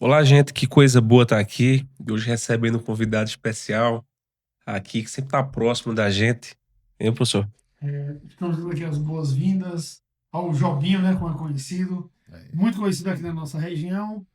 Olá, gente, que coisa boa estar aqui. Hoje recebendo um convidado especial aqui, que sempre está próximo da gente. Hein, professor? Estamos dando aqui as boas-vindas ao Jobinho, né, como é conhecido, muito conhecido aqui na nossa região.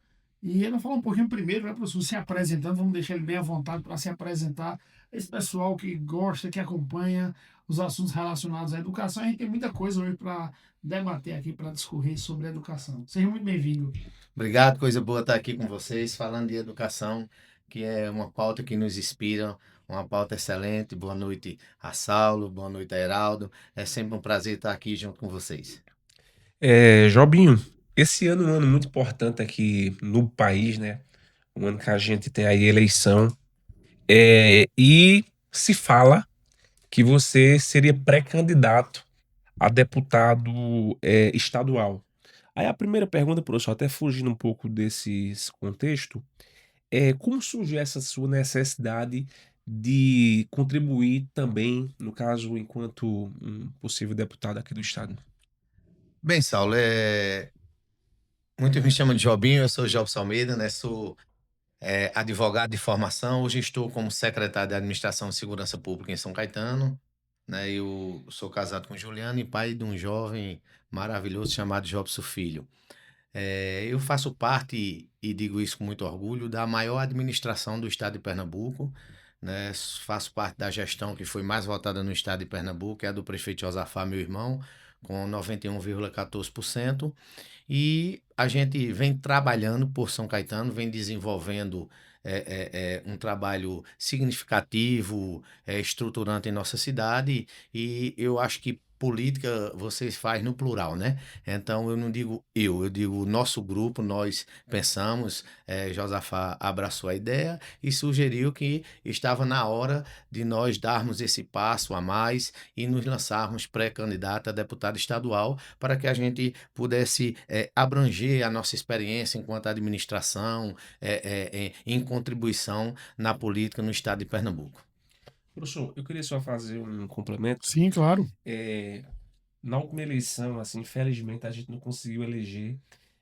E ele vai falar um pouquinho primeiro, né, professor, se apresentando, vamos deixar ele bem à vontade para se apresentar. Esse pessoal que gosta, que acompanha os assuntos relacionados à educação, a gente tem muita coisa hoje para debater aqui, para discorrer sobre a educação. Seja muito bem-vindo. Obrigado, coisa boa estar aqui com vocês, falando de educação, que é uma pauta que nos inspira, uma pauta excelente. Boa noite a Saulo, boa noite a Heraldo. É sempre um prazer estar aqui junto com vocês. Jobinho, esse ano é um ano muito importante aqui no país, né? Um ano que a gente tem aí eleição. E se fala que você seria pré-candidato a deputado estadual. Aí a primeira pergunta, professor, até fugindo um pouco desse contexto, como surgiu essa sua necessidade de contribuir também, no caso, enquanto um possível deputado aqui do estado? Bem, Saulo, muitos me chamam de Jobinho, eu sou Jobson Almeida, né? Sou advogado de formação, hoje estou como secretário de Administração e Segurança Pública em São Caetano, né? Eu sou casado com Juliana e pai de um jovem maravilhoso chamado Jobson Filho. Eu faço parte, e digo isso com muito orgulho, da maior administração do estado de Pernambuco, né? Faço parte da gestão que foi mais votada no estado de Pernambuco, que é a do prefeito Josafá, meu irmão, com 91,14%. E a gente vem trabalhando por São Caetano, vem desenvolvendo um trabalho significativo, estruturante em nossa cidade, e eu acho que política vocês faz no plural, né? Então eu não digo eu digo o nosso grupo, nós pensamos, Josafá abraçou a ideia e sugeriu que estava na hora de nós darmos esse passo a mais e nos lançarmos pré-candidato a deputado estadual para que a gente pudesse abranger a nossa experiência enquanto administração em contribuição na política no estado de Pernambuco. Professor, eu queria só fazer um complemento. Sim, claro. É, Na última eleição, assim, infelizmente, a gente não conseguiu eleger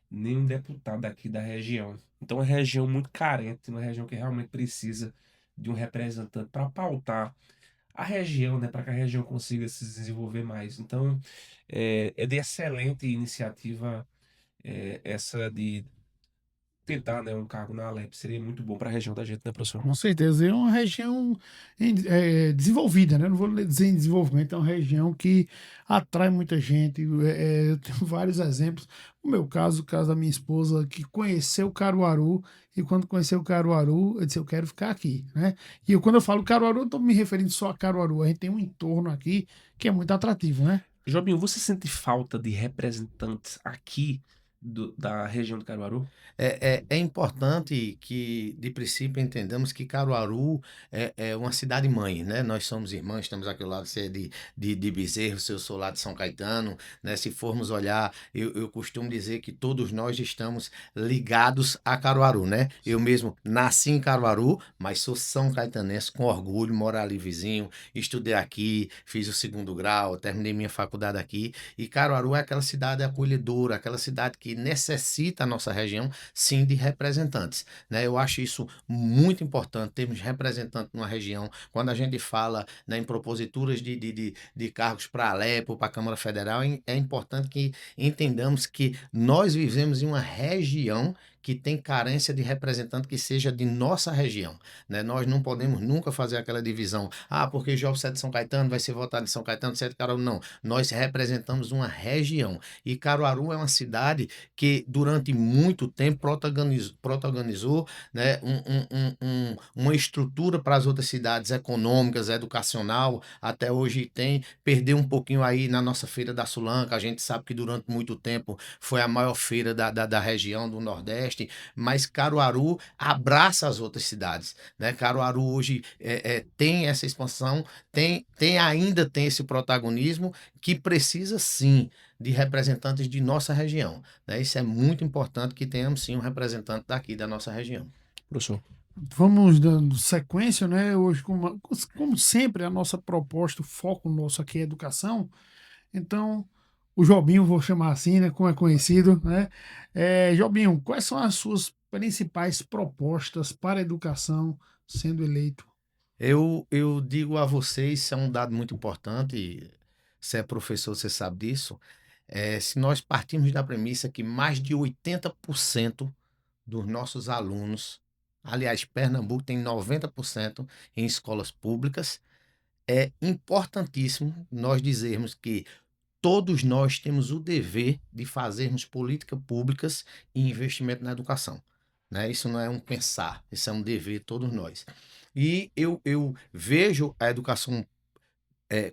nenhum deputado aqui da região. Então, é uma região muito carente, uma região que realmente precisa de um representante para pautar a região, né, para que a região consiga se desenvolver mais. Então, é de excelente iniciativa essa de tentar, né, um cargo na Alep. Seria muito bom para a região da gente, né, professor? Com certeza, é uma região desenvolvida, né? Não vou dizer em desenvolvimento, é uma região que atrai muita gente. Eu tenho vários exemplos. No meu caso, o caso da minha esposa, que conheceu Caruaru, e quando conheceu Caruaru, eu disse, eu quero ficar aqui, né? E quando eu falo Caruaru, eu estou me referindo só a Caruaru. A gente tem um entorno aqui que é muito atrativo, né? Jobinho, você sente falta de representantes aqui da região do Caruaru? É importante que, de princípio, entendamos que Caruaru é uma cidade-mãe, né? Nós somos irmãos, estamos aqui ao lado, você é de Bezerro, eu sou lá de São Caetano, né? Se formos olhar, eu costumo dizer que todos nós estamos ligados a Caruaru, né? Eu mesmo nasci em Caruaru, mas sou são caetanense com orgulho, moro ali vizinho, estudei aqui, fiz o segundo grau, terminei minha faculdade aqui, e Caruaru é aquela cidade acolhedora, aquela cidade que necessita a nossa região sim de representantes, né? Eu acho isso muito importante, termos representantes numa região, quando a gente fala, né, em proposituras de cargos para a Alepo, para a Câmara Federal, é importante que entendamos que nós vivemos em uma região que tem carência de representante que seja de nossa região, né? Nós não podemos nunca fazer aquela divisão, porque Jobs é de São Caetano, vai ser votado em São Caetano, você é de Caruaru, não. Nós representamos uma região, e Caruaru é uma cidade que durante muito tempo protagonizou, né, uma estrutura para as outras cidades econômicas, educacional, até hoje tem, perdeu um pouquinho aí na nossa Feira da Sulanca, a gente sabe que durante muito tempo foi a maior feira da região do Nordeste, mas Caruaru abraça as outras cidades, né? Caruaru hoje tem essa expansão, ainda tem esse protagonismo que precisa sim de representantes de nossa região, né? Isso é muito importante que tenhamos sim um representante daqui da nossa região. Professor. Vamos dando sequência, né? Hoje, como sempre, a nossa proposta, o foco nosso aqui é educação. Então, o Jobinho, vou chamar assim, né, como é conhecido, né? Jobinho, quais são as suas principais propostas para a educação sendo eleito? Eu digo a vocês, isso é um dado muito importante, você é professor, você sabe disso. Se nós partirmos da premissa que mais de 80% dos nossos alunos, aliás, Pernambuco tem 90% em escolas públicas, é importantíssimo nós dizermos que todos nós temos o dever de fazermos políticas públicas e investimento na educação, né? Isso não é um pensar, isso é um dever de todos nós. E eu vejo a educação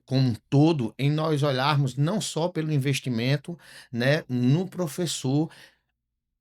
como um todo em nós olharmos não só pelo investimento, né, no professor,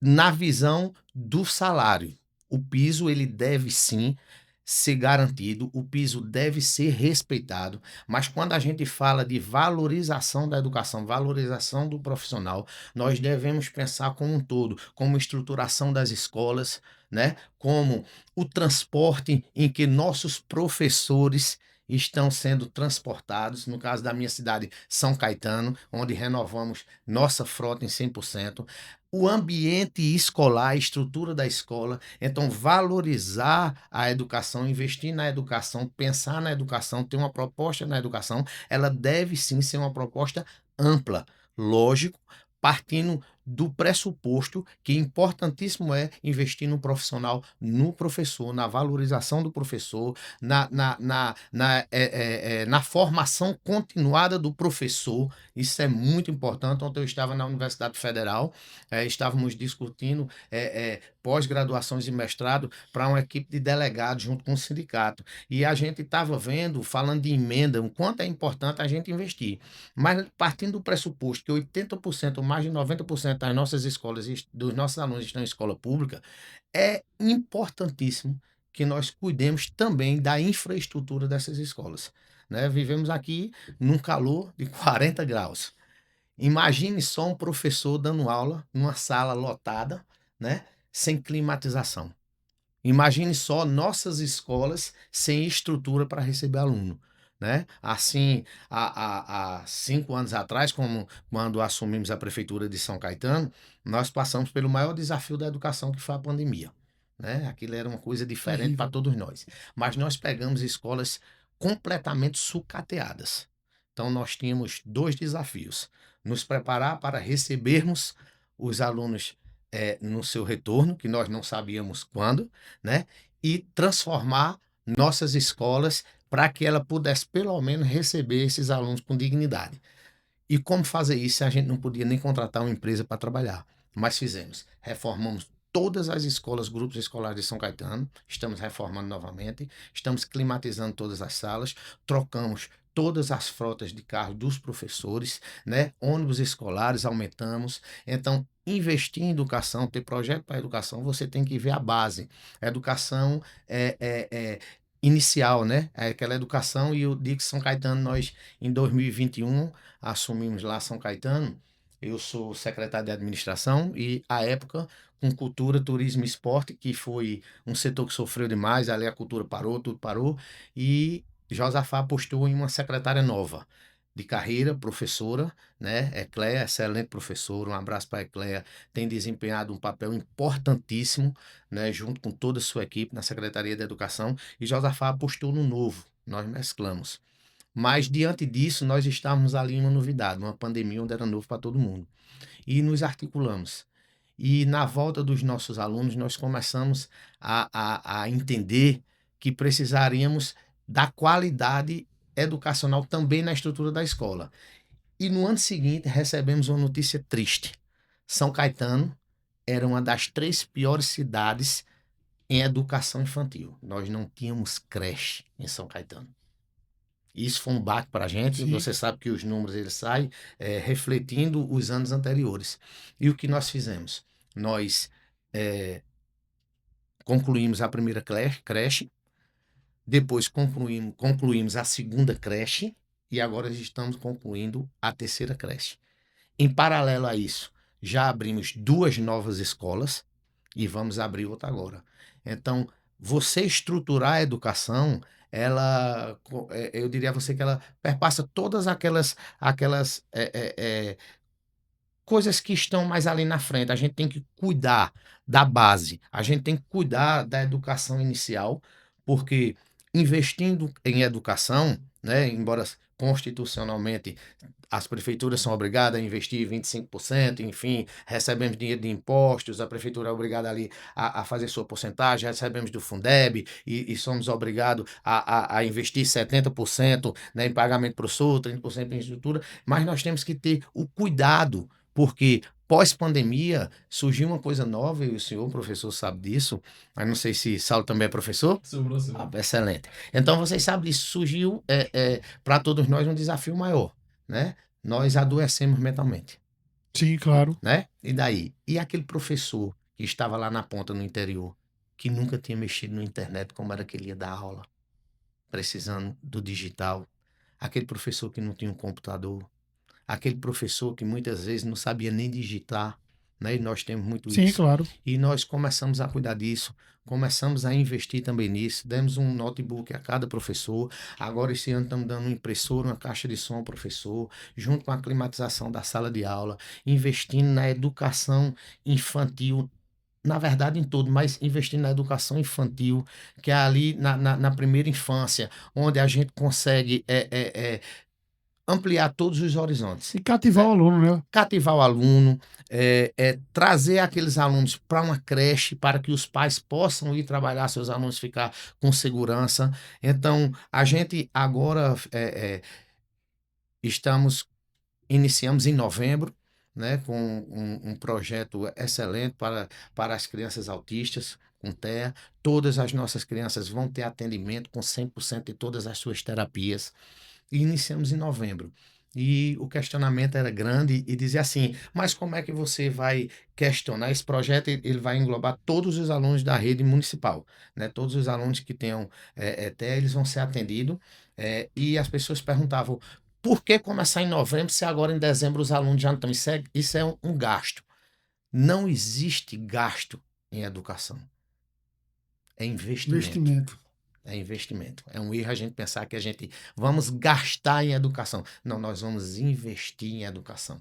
na visão do salário. O piso ele deve sim ser garantido, o piso deve ser respeitado, mas quando a gente fala de valorização da educação, valorização do profissional, nós devemos pensar como um todo, como estruturação das escolas, né? Como o transporte em que nossos professores estão sendo transportados, no caso da minha cidade, São Caetano, onde renovamos nossa frota em 100%, o ambiente escolar, a estrutura da escola. Então, valorizar a educação, investir na educação, pensar na educação, ter uma proposta na educação, ela deve sim ser uma proposta ampla, lógico, partindo do pressuposto que importantíssimo é investir no profissional, no professor, na valorização do professor, na formação continuada do professor. Isso é muito importante. Ontem eu estava na Universidade Federal, estávamos discutindo pós-graduações e mestrado para uma equipe de delegados junto com o sindicato. E a gente estava vendo, falando de emenda, o quanto é importante a gente investir. Mas partindo do pressuposto que 80%, mais de 90% das nossas escolas, dos nossos alunos estão em escola pública, é importantíssimo que nós cuidemos também da infraestrutura dessas escolas, né? Vivemos aqui num calor de 40 graus. Imagine só um professor dando aula numa sala lotada, né, sem climatização. Imagine só nossas escolas sem estrutura para receber aluno, né? Assim, há 5 anos atrás, como quando assumimos a prefeitura de São Caetano, nós passamos pelo maior desafio da educação, que foi a pandemia, né? Aquilo era uma coisa diferente para Terrível. todos nós. Mas nós pegamos escolas completamente sucateadas. Então, nós tínhamos dois desafios: nos preparar para recebermos os alunos no seu retorno, que nós não sabíamos quando, né? E transformar nossas escolas para que ela pudesse pelo menos receber esses alunos com dignidade. E como fazer isso se a gente não podia nem contratar uma empresa para trabalhar? Mas fizemos. Reformamos todas as escolas, grupos escolares de São Caetano, estamos reformando novamente, estamos climatizando todas as salas, trocamos todas as frotas de carro dos professores, né? Ônibus escolares aumentamos. Então, investir em educação, ter projeto para educação, você tem que ver a base. A educação inicial, né? É aquela educação, e eu digo que São Caetano, nós em 2021 assumimos lá São Caetano. Eu sou secretário de administração e, à época, com cultura, turismo e esporte, que foi um setor que sofreu demais, ali a cultura parou, tudo parou, e Josafá apostou em uma secretária nova, de carreira, professora, né? Ecléia, excelente professora, um abraço para a Ecléia, tem desempenhado um papel importantíssimo, né? Junto com toda a sua equipe na Secretaria de Educação, e Josafá apostou no novo, nós mesclamos. Mas diante disso, nós estávamos ali em uma novidade, uma pandemia onde era novo para todo mundo. E nos articulamos. E na volta dos nossos alunos, nós começamos a entender que precisaríamos da qualidade educacional também na estrutura da escola. E no ano seguinte, recebemos uma notícia triste. São Caetano era uma das 3 piores cidades em educação infantil. Nós não tínhamos creche em São Caetano. Isso foi um baque para a gente. Sim. Você sabe que os números eles saem refletindo os anos anteriores. E o que nós fizemos? Nós concluímos a primeira creche, depois concluímos a segunda creche e agora estamos concluindo a terceira creche. Em paralelo a isso, já abrimos 2 novas escolas e vamos abrir outra agora. Então, você estruturar a educação, eu diria a você que ela perpassa todas aquelas coisas que estão mais ali na frente. A gente tem que cuidar da base, a gente tem que cuidar da educação inicial, porque investindo em educação, né, embora constitucionalmente as prefeituras são obrigadas a investir 25%, enfim, recebemos dinheiro de impostos, a prefeitura é obrigada ali a fazer sua porcentagem, recebemos do Fundeb e somos obrigados a investir 70%, né, em pagamento para o SUS, 30% em estrutura, mas nós temos que ter o cuidado, porque pós-pandemia surgiu uma coisa nova, e o senhor, professor, sabe disso, mas não sei se Saulo também é professor. Sou professor. Ah, excelente. Então, vocês sabem disso, surgiu para todos nós um desafio maior, né? Nós adoecemos mentalmente, Sim, claro. né? E daí? E aquele professor que estava lá na ponta, no interior, que nunca tinha mexido na internet, como era que ele ia dar aula, precisando do digital, aquele professor que não tinha um computador, aquele professor que muitas vezes não sabia nem digitar, né? E nós temos muito Sim, isso. claro. E nós começamos a cuidar disso, começamos a investir também nisso, demos um notebook a cada professor. Agora, esse ano, estamos dando uma impressora, uma caixa de som ao professor, junto com a climatização da sala de aula, investindo na educação infantil. Na verdade, em tudo, mas investindo na educação infantil, que é ali na primeira infância, onde a gente consegue ampliar todos os horizontes, E cativar o aluno, né? cativar o aluno, trazer aqueles alunos para uma creche para que os pais possam ir trabalhar, seus alunos ficar com segurança. Então, a gente agora iniciamos em novembro, né, com um projeto excelente para as crianças autistas, com TEA. Todas as nossas crianças vão ter atendimento com 100% de todas as suas terapias. E iniciamos em novembro. E o questionamento era grande e dizia assim, mas como é que você vai questionar? Esse projeto ele vai englobar todos os alunos da rede municipal, né? Todos os alunos que tenham TEA, eles vão ser atendidos. E as pessoas perguntavam, por que começar em novembro se agora em dezembro os alunos já não estão? Isso é um gasto. Não existe gasto em educação. É investimento. Investimento. É investimento. É um erro a gente pensar que a gente vamos gastar em educação. Não, nós vamos investir em educação.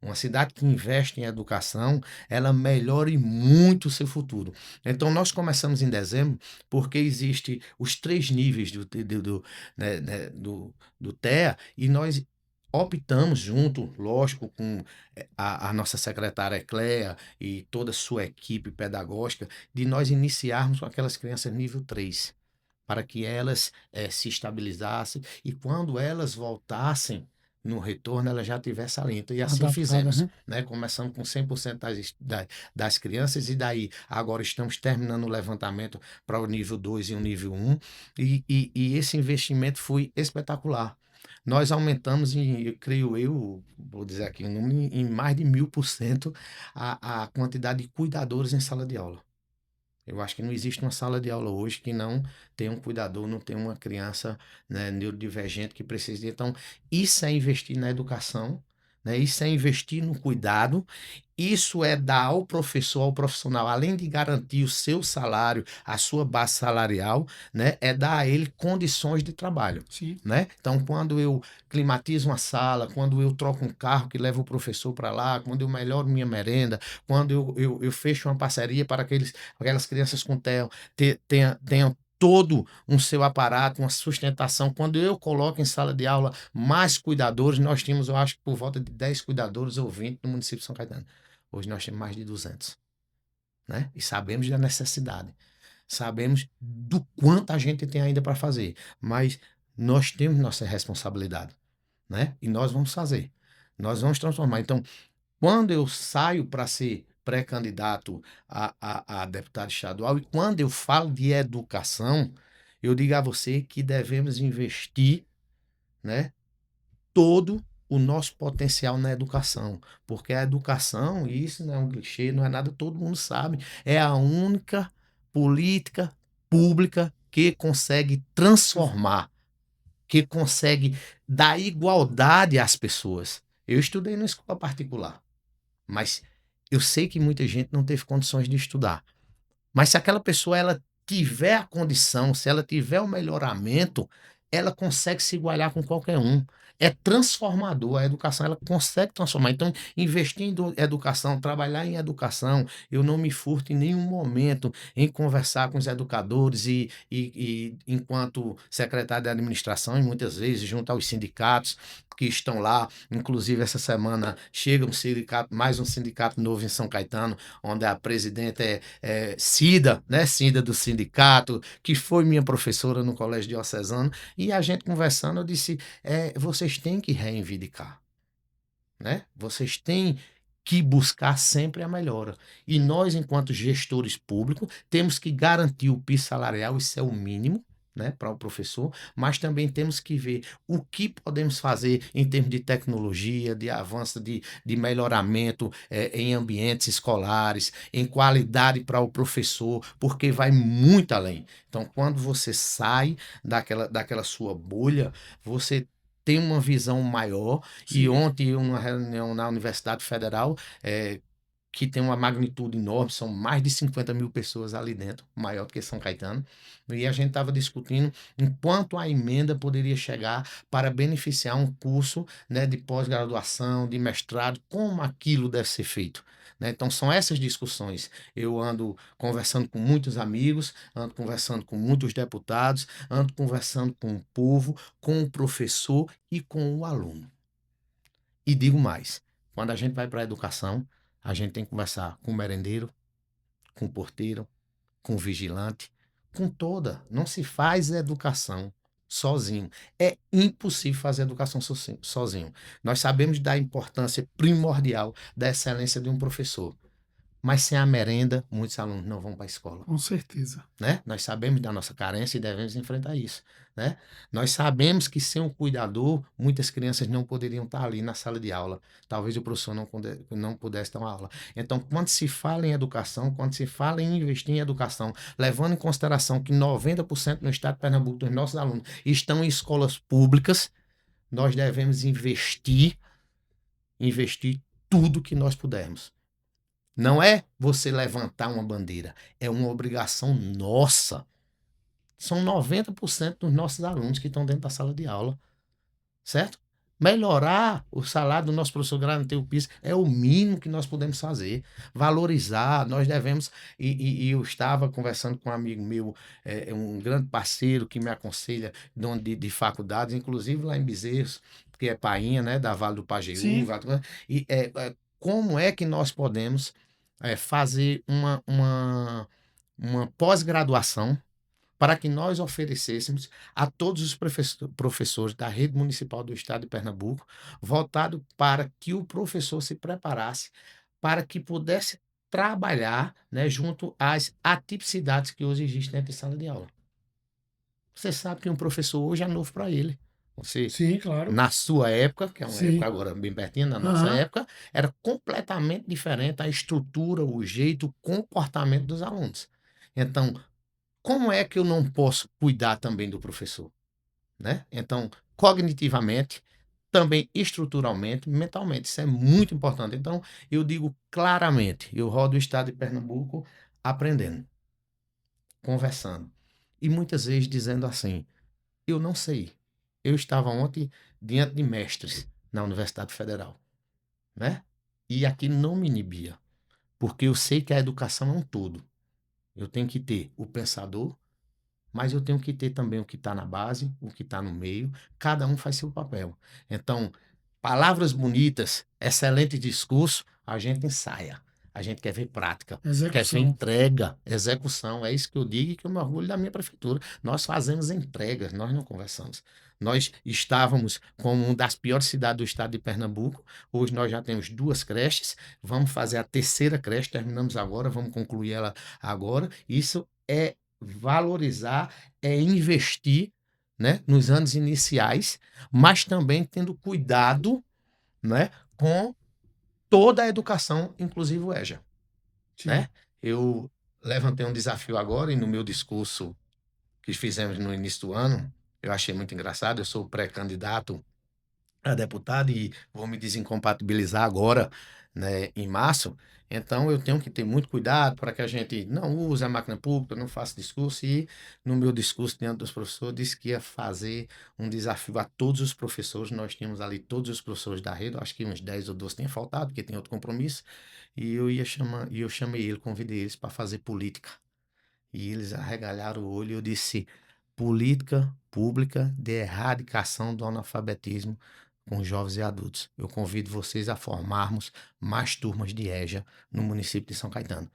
Uma cidade que investe em educação, ela melhora e muito o seu futuro. Então, nós começamos em dezembro porque existe os 3 níveis do TEA e nós optamos junto, lógico, com a nossa secretária Ecléa e toda a sua equipe pedagógica, de nós iniciarmos com aquelas crianças nível 3, para que elas se estabilizassem e quando elas voltassem no retorno, ela já tivesse alento. E assim Adaptada, fizemos, né? né? Começamos com 100% das crianças e daí agora estamos terminando o levantamento para o nível 2 e o nível 1 e esse investimento foi espetacular. Nós aumentamos, eu creio eu, vou dizer aqui um número, em mais de 1000% a quantidade de cuidadores em sala de aula. Eu acho que não existe uma sala de aula hoje que não tenha um cuidador, não tenha uma criança, né, neurodivergente que precise de. Então, isso é investir na educação, né? Isso é investir no cuidado, isso é dar ao professor, ao profissional, além de garantir o seu salário, a sua base salarial, né, é dar a ele condições de trabalho. Sim. Né? Então, quando eu climatizo uma sala, quando eu troco um carro que leva o professor para lá, quando eu melhoro minha merenda, quando eu fecho uma parceria para aquelas crianças com TEA tenham todo um seu aparato, uma sustentação. Quando eu coloco em sala de aula mais cuidadores, nós tínhamos, eu acho que por volta de 10 cuidadores ou 20 no município de São Caetano. Hoje nós temos mais de 200. Né? E sabemos da necessidade. Sabemos do quanto a gente tem ainda para fazer. Mas nós temos nossa responsabilidade, né? E nós vamos fazer. Nós vamos transformar. Então, quando eu saio para ser pré-candidato a deputado estadual e quando eu falo de educação, eu digo a você que devemos investir, né, todo o nosso potencial na educação. Porque a educação, e isso não é um clichê, não é nada, todo mundo sabe, é a única política pública que consegue transformar, que consegue dar igualdade às pessoas. Eu estudei numa escola particular, mas eu sei que muita gente não teve condições de estudar. Mas se aquela pessoa ela tiver a condição, se ela tiver o melhoramento, ela consegue se igualar com qualquer um. é transformador. A educação, ela consegue transformar. Então, investir em educação, trabalhar em educação, eu não me furto em nenhum momento em conversar com os educadores e enquanto secretário de administração, e muitas vezes junto aos sindicatos que estão lá. Inclusive, essa semana chega um sindicato, mais um sindicato novo em São Caetano, onde a presidenta é Cida, né? Cida do sindicato, que foi minha professora no Colégio Diocesano, e a gente conversando, eu disse, vocês têm que reivindicar, né? Vocês têm que buscar sempre a melhora. E nós, enquanto gestores públicos, temos que garantir o piso salarial, isso é o mínimo, né, para o professor, mas também temos que ver o que podemos fazer em termos de tecnologia, de avanço, de melhoramento em ambientes escolares, em qualidade para o professor, porque vai muito além. Então, quando você sai daquela sua bolha, você tem uma visão maior. E Sim. ontem, uma reunião na Universidade Federal, que tem uma magnitude enorme, são mais de 50 mil pessoas ali dentro, maior do que São Caetano, e a gente estava discutindo em quanto a emenda poderia chegar para beneficiar um curso, né, de pós-graduação, de mestrado, como aquilo deve ser feito. Né? Então, são essas discussões. Eu ando conversando com muitos amigos, ando conversando com muitos deputados, ando conversando com o povo, com o professor e com o aluno. E digo mais, quando a gente vai para a educação, a gente tem que conversar com o merendeiro, com o porteiro, com o vigilante, com toda. Não se faz educação sozinho. É impossível fazer educação sozinho. Nós sabemos da importância primordial da excelência de um professor. Mas sem a merenda, muitos alunos não vão para a escola. Com certeza. Né? Nós sabemos da nossa carência e devemos enfrentar isso. Né? Nós sabemos que sem um cuidador, muitas crianças não poderiam estar ali na sala de aula. Talvez o professor não pudesse dar uma aula. Então, quando se fala em educação, quando se fala em investir em educação, levando em consideração que 90% no estado de Pernambuco dos nossos alunos estão em escolas públicas, nós devemos investir tudo que nós pudermos. Não é você levantar uma bandeira, é uma obrigação nossa. São 90% dos nossos alunos que estão dentro da sala de aula, certo? Melhorar o salário do nosso professor, garantir o piso, é o mínimo que nós podemos fazer. Valorizar, nós devemos. E eu estava conversando com um amigo meu, um grande parceiro que me aconselha de faculdades, inclusive lá em Bezerros, que é painha, né, da Vale do Pajeú. Sim. E como é que nós podemos fazer uma pós-graduação para que nós oferecêssemos a todos os professores da rede municipal do estado de Pernambuco, voltado para que o professor se preparasse para que pudesse trabalhar, né, junto às atipicidades que hoje existem dentro de sala de aula. Você sabe que um professor hoje é novo para ele. Você, Sim, claro. na sua época, que é uma Sim. época agora bem pertinho da nossa Aham. época, era completamente diferente a estrutura, o jeito, o comportamento dos alunos. Então, como é que eu não posso cuidar também do professor? Né? Então, cognitivamente, também estruturalmente, mentalmente, isso é muito importante. Então, eu digo claramente, eu rodo o estado de Pernambuco aprendendo, conversando, e muitas vezes dizendo assim, eu não sei. Eu estava ontem diante de mestres na Universidade Federal, né? E aqui não me inibia, porque eu sei que a educação é um todo. Eu tenho que ter o pensador, mas eu tenho que ter também o que está na base, o que está no meio. Cada um faz seu papel. Então, palavras bonitas, excelente discurso, a gente ensaia. A gente quer ver prática, quer ver Execução. entrega, execução. É isso que eu digo e que eu me orgulho da minha prefeitura. Nós fazemos entregas, nós não conversamos. Nós estávamos como uma das piores cidades do estado de Pernambuco. Hoje nós já temos 2 creches. Vamos fazer a 3ª creche, terminamos agora, vamos concluir ela agora. Isso é valorizar, é investir, né, nos anos iniciais, mas também tendo cuidado, né, com toda a educação, inclusive o EJA. Sim. Né? Eu levantei um desafio agora e no meu discurso que fizemos no início do ano, eu achei muito engraçado, eu sou pré-candidato a deputado e vou me desincompatibilizar agora, né, em março. Então, eu tenho que ter muito cuidado para que a gente não use a máquina pública, não faça discurso. E no meu discurso diante dos professores, eu disse que ia fazer um desafio a todos os professores. Nós tínhamos ali todos os professores da rede, eu acho que uns 10 ou 12 tinha faltado, porque tem outro compromisso. E eu chamei ele, convidei eles para fazer política. E eles arregalharam o olho e eu disse: política pública de erradicação do analfabetismo com jovens e adultos. Eu convido vocês a formarmos mais turmas de EJA no município de São Caetano.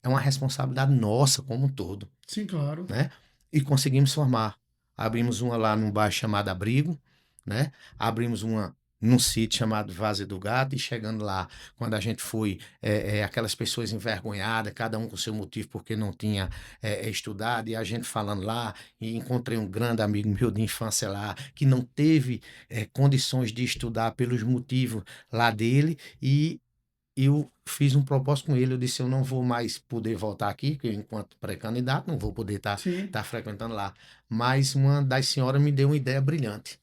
É uma responsabilidade nossa como um todo, Sim, claro. né? E conseguimos formar. Abrimos uma lá num bairro chamado Abrigo, né? Abrimos uma num sítio chamado Várzea do Gato, e chegando lá, quando a gente foi, aquelas pessoas envergonhadas, cada um com seu motivo porque não tinha estudado, e a gente falando lá, e encontrei um grande amigo meu de infância lá, que não teve condições de estudar pelos motivos lá dele, e eu fiz um propósito com ele. Eu disse: eu não vou mais poder voltar aqui, que eu, enquanto pré-candidato, não vou poder estar Sim. frequentando lá. Mas uma das senhoras me deu uma ideia brilhante.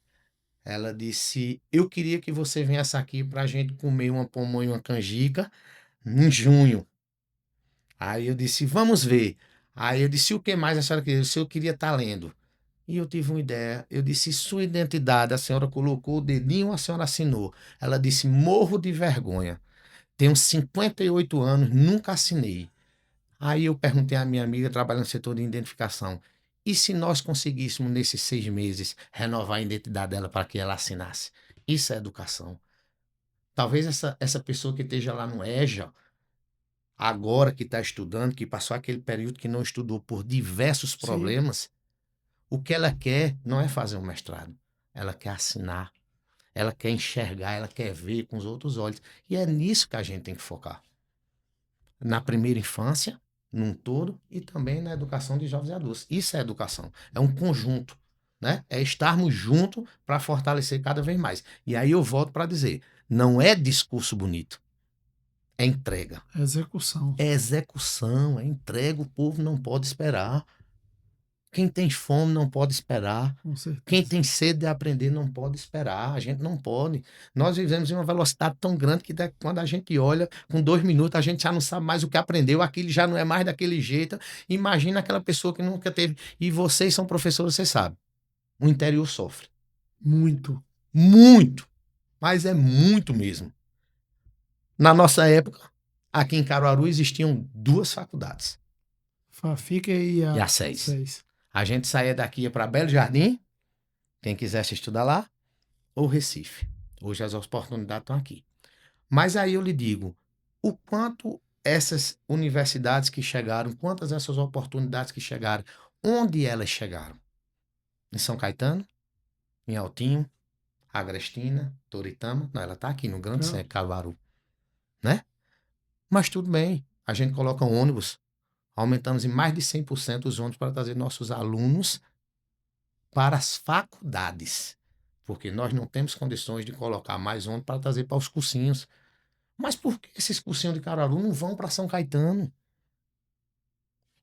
Ela disse: eu queria que você viesse aqui para a gente comer uma pamonha e uma canjica em junho. Aí eu disse: vamos ver. Aí eu disse: o que mais a senhora queria? Eu disse: eu queria estar lendo. E eu tive uma ideia. Eu disse: sua identidade. A senhora colocou o dedinho, a senhora assinou. Ela disse: morro de vergonha. Tenho 58 anos, nunca assinei. Aí eu perguntei à minha amiga, trabalhando no setor de identificação: e se nós conseguíssemos, nesses 6 meses, renovar a identidade dela para que ela assinasse? Isso é educação. Talvez essa pessoa que esteja lá no EJA, agora que está estudando, que passou aquele período que não estudou por diversos Sim. problemas, o que ela quer não é fazer um mestrado. Ela quer assinar, ela quer enxergar, ela quer ver com os outros olhos. E é nisso que a gente tem que focar. Na primeira infância, num todo, e também na educação de jovens e adultos. Isso é educação. É um conjunto, né? É estarmos juntos para fortalecer cada vez mais. E aí eu volto para dizer: não é discurso bonito, é entrega. Execução. É execução, é entrega. O povo não pode esperar. Quem tem fome não pode esperar. Com Quem certeza. tem sede de aprender não pode esperar. A gente não pode. Nós vivemos em uma velocidade tão grande que quando a gente olha, com 2 minutos, a gente já não sabe mais o que aprendeu. Aquilo já não é mais daquele jeito. Imagina aquela pessoa que nunca teve. E vocês são professores, vocês sabem. O interior sofre. Muito. Muito. Mas é muito mesmo. Na nossa época, aqui em Caruaru existiam 2 faculdades. Fica aí E a a 6. 6. A gente saía daqui para Belo Jardim, quem quisesse estudar lá, ou Recife. Hoje as oportunidades estão aqui. Mas aí eu lhe digo: o quanto essas universidades que chegaram, quantas essas oportunidades que chegaram, onde elas chegaram? Em São Caetano, em Altinho, Agrestina, Toritama? Não, ela está aqui no Grande Centro, Caruaru, né? Mas tudo bem, a gente coloca um ônibus, aumentamos em mais de 100% os ônibus para trazer nossos alunos para as faculdades, porque nós não temos condições de colocar mais ônibus para trazer para os cursinhos. Mas por que esses cursinhos de Caruaru não vão para São Caetano?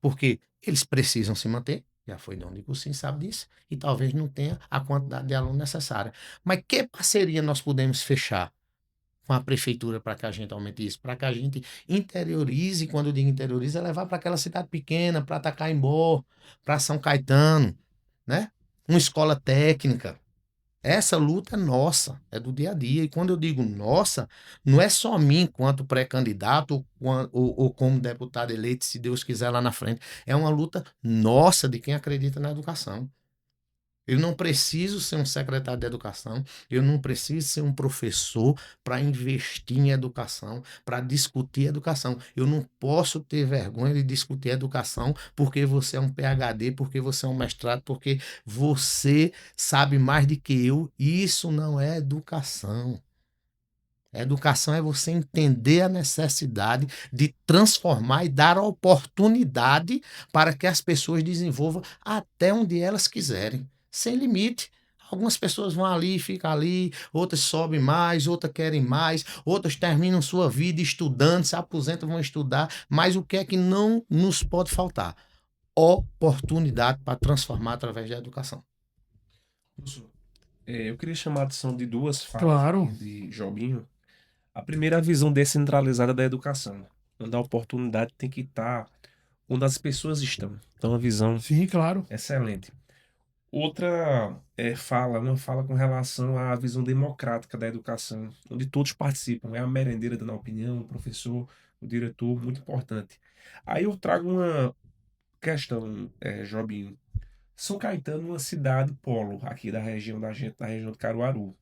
Porque eles precisam se manter, já foi dono de cursinho, sabe disso, e talvez não tenha a quantidade de alunos necessária. Mas que parceria nós podemos fechar com a prefeitura para que a gente aumente isso? Para que a gente interiorize, quando eu digo interiorize, é levar para aquela cidade pequena, para Tacaimbó, para São Caetano, né? Uma escola técnica. Essa luta é nossa, é do dia a dia. E quando eu digo nossa, não é só mim enquanto pré-candidato ou como deputado eleito, se Deus quiser lá na frente. É uma luta nossa de quem acredita na educação. Eu não preciso ser um secretário de educação, eu não preciso ser um professor para investir em educação, para discutir educação. Eu não posso ter vergonha de discutir educação porque você é um PhD, porque você é um mestrado, porque você sabe mais do que eu. Isso não é educação. Educação é você entender a necessidade de transformar e dar oportunidade para que as pessoas desenvolvam até onde elas quiserem, sem limite. Algumas pessoas vão ali, ficam ali, outras sobem mais, outras querem mais, outras terminam sua vida estudando, se aposentam, vão estudar, mas o que é que não nos pode faltar? Oportunidade para transformar através da educação. Professor, eu queria chamar a atenção de duas falas Claro. aqui de Jobinho. A primeira, é a visão descentralizada da educação. onde a oportunidade tem que estar onde as pessoas estão. Então, uma visão Sim, claro. excelente. Outra uma fala com relação à visão democrática da educação, onde todos participam. É a merendeira dando a opinião, o professor, o diretor, muito importante. Aí eu trago uma questão, Jobinho. São Caetano é uma cidade polo aqui da região da gente, da região de Caruaru.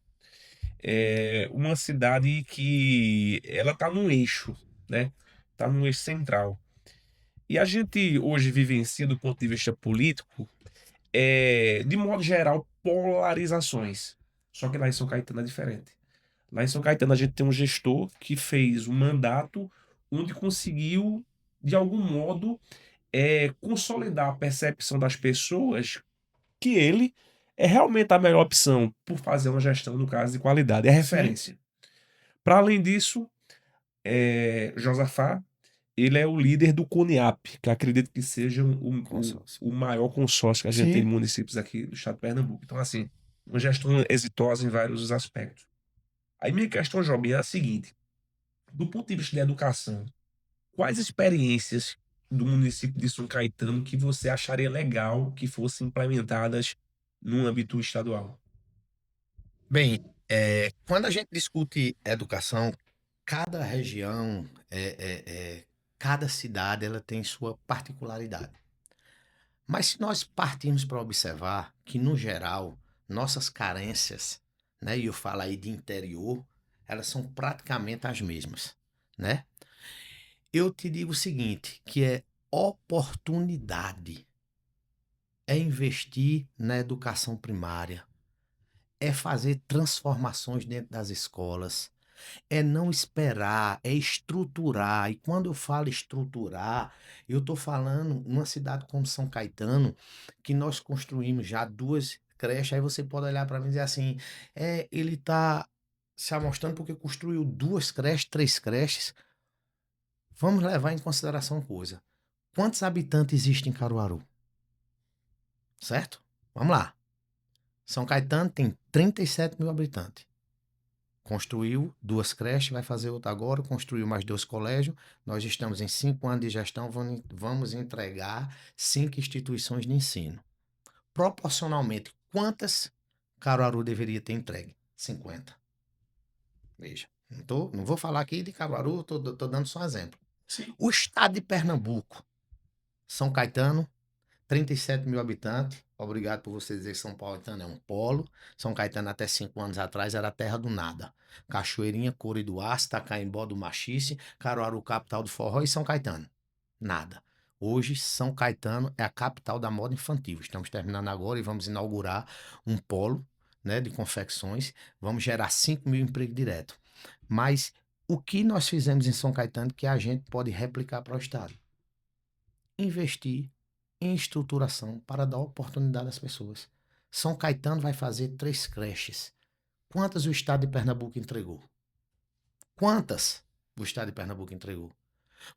É uma cidade que ela está num eixo, né? Está num eixo central. E a gente hoje vivencia, do ponto de vista político, de modo geral, polarizações. Só que lá em São Caetano é diferente. Lá em São Caetano a gente tem um gestor que fez um mandato onde conseguiu, de algum modo, consolidar a percepção das pessoas que ele é realmente a melhor opção por fazer uma gestão, no caso, de qualidade. É Sim. referência. Para além disso, Josafá, ele é o líder do CONIAP, que acredito que seja Consórcio. o maior consórcio que a gente tem de Sim. municípios aqui do estado de Pernambuco. Então, assim, uma gestão exitosa em vários aspectos. Aí minha questão, Jobim, é a seguinte: do ponto de vista da educação, quais experiências do município de São Caetano que você acharia legal que fossem implementadas no âmbito estadual? Bem, quando a gente discute educação, cada região, cada cidade, ela tem sua particularidade. Mas se nós partirmos para observar que, no geral, nossas carências, né, e eu falo aí de interior, elas são praticamente as mesmas, né? Eu te digo o seguinte, que é oportunidade, é investir na educação primária, é fazer transformações dentro das escolas, é não esperar, é estruturar. E quando eu falo estruturar, eu estou falando numa cidade como São Caetano, que nós construímos já 2 creches. Aí você pode olhar para mim e dizer assim: ele está se amostrando porque construiu 2 creches, 3 creches. Vamos levar em consideração uma coisa: quantos habitantes existem em Caruaru? Certo? Vamos lá. São Caetano tem 37 mil habitantes. Construiu 2 creches, vai fazer outra agora, construiu mais 2 colégios. Nós estamos em 5 anos de gestão, vamos entregar 5 instituições de ensino. Proporcionalmente, quantas Caruaru deveria ter entregue? 50. Veja, não vou falar aqui de Caruaru, estou dando só um exemplo. Sim. O estado de Pernambuco, São Caetano, 37 mil habitantes. Obrigado por você dizer que São Paulo é um polo. São Caetano, até 5 anos atrás, era a terra do nada. Cachoeirinha, Couro do Aço, Tacaembó do Machixe, Caruaru, capital do forró, e São Caetano. Nada. Hoje, São Caetano é a capital da moda infantil. Estamos terminando agora e vamos inaugurar um polo, né, de confecções. Vamos gerar 5 mil empregos diretos. Mas o que nós fizemos em São Caetano que a gente pode replicar para o estado? Investir em estruturação para dar oportunidade às pessoas. São Caetano vai fazer 3 creches. Quantas o estado de Pernambuco entregou? Quantas o estado de Pernambuco entregou?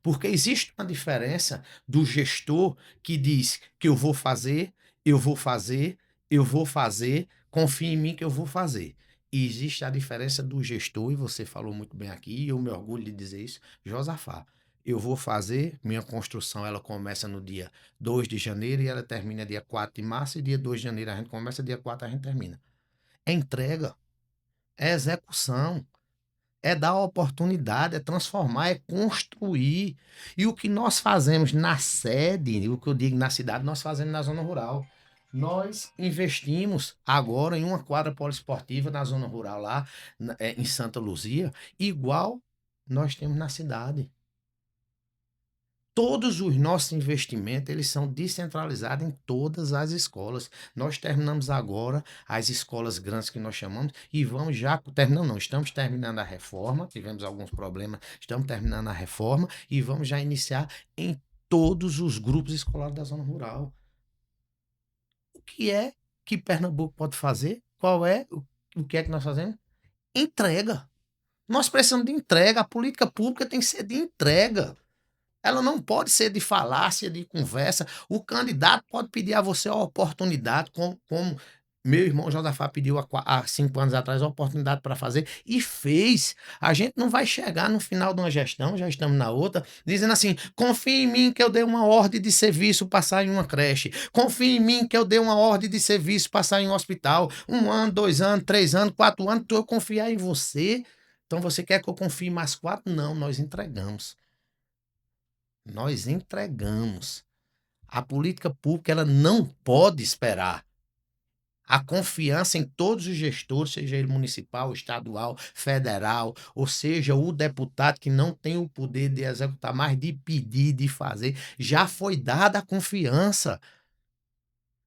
Porque existe uma diferença do gestor que diz que eu vou fazer, eu vou fazer, eu vou fazer, confia em mim que eu vou fazer. E existe a diferença do gestor, e você falou muito bem aqui, e eu me orgulho de dizer isso, Josafá. Eu vou fazer, minha construção ela começa no dia 2 de janeiro e ela termina dia 4 de março, e dia 2 de janeiro a gente começa, dia 4 a gente termina. É entrega, é execução, é dar oportunidade, é transformar, é construir. E o que nós fazemos na sede, o que eu digo na cidade, nós fazemos na zona rural. Nós investimos agora em uma quadra poliesportiva na zona rural, lá em Santa Luzia, igual nós temos na cidade. Todos os nossos investimentos, eles são descentralizados em todas as escolas. Nós terminamos agora as escolas grandes que nós chamamos e vamos já, terminando não, estamos terminando a reforma, tivemos alguns problemas, estamos terminando a reforma e vamos já iniciar em todos os grupos escolares da zona rural. O que é que Pernambuco pode fazer? O que é que nós fazemos? Entrega. Nós precisamos de entrega, a política pública tem que ser de entrega. Ela não pode ser de falácia, de conversa. O candidato pode pedir a você a oportunidade, como Meu irmão Josafá pediu há 5 anos atrás a oportunidade para fazer e fez. A gente não vai chegar no final de uma gestão, já estamos na outra, dizendo assim: confia em mim que eu dei uma ordem de serviço passar em uma creche. Confia em mim que eu dei uma ordem de serviço passar em um hospital. 1 ano, 2 anos, 3 anos, 4 anos, eu confiar em você. Então você quer que eu confie mais 4? Não, nós entregamos. Nós entregamos. A política pública ela não pode esperar. A confiança em todos os gestores, seja ele municipal, estadual, federal, ou seja, o deputado que não tem o poder de executar, mas de pedir, de fazer, já foi dada a confiança.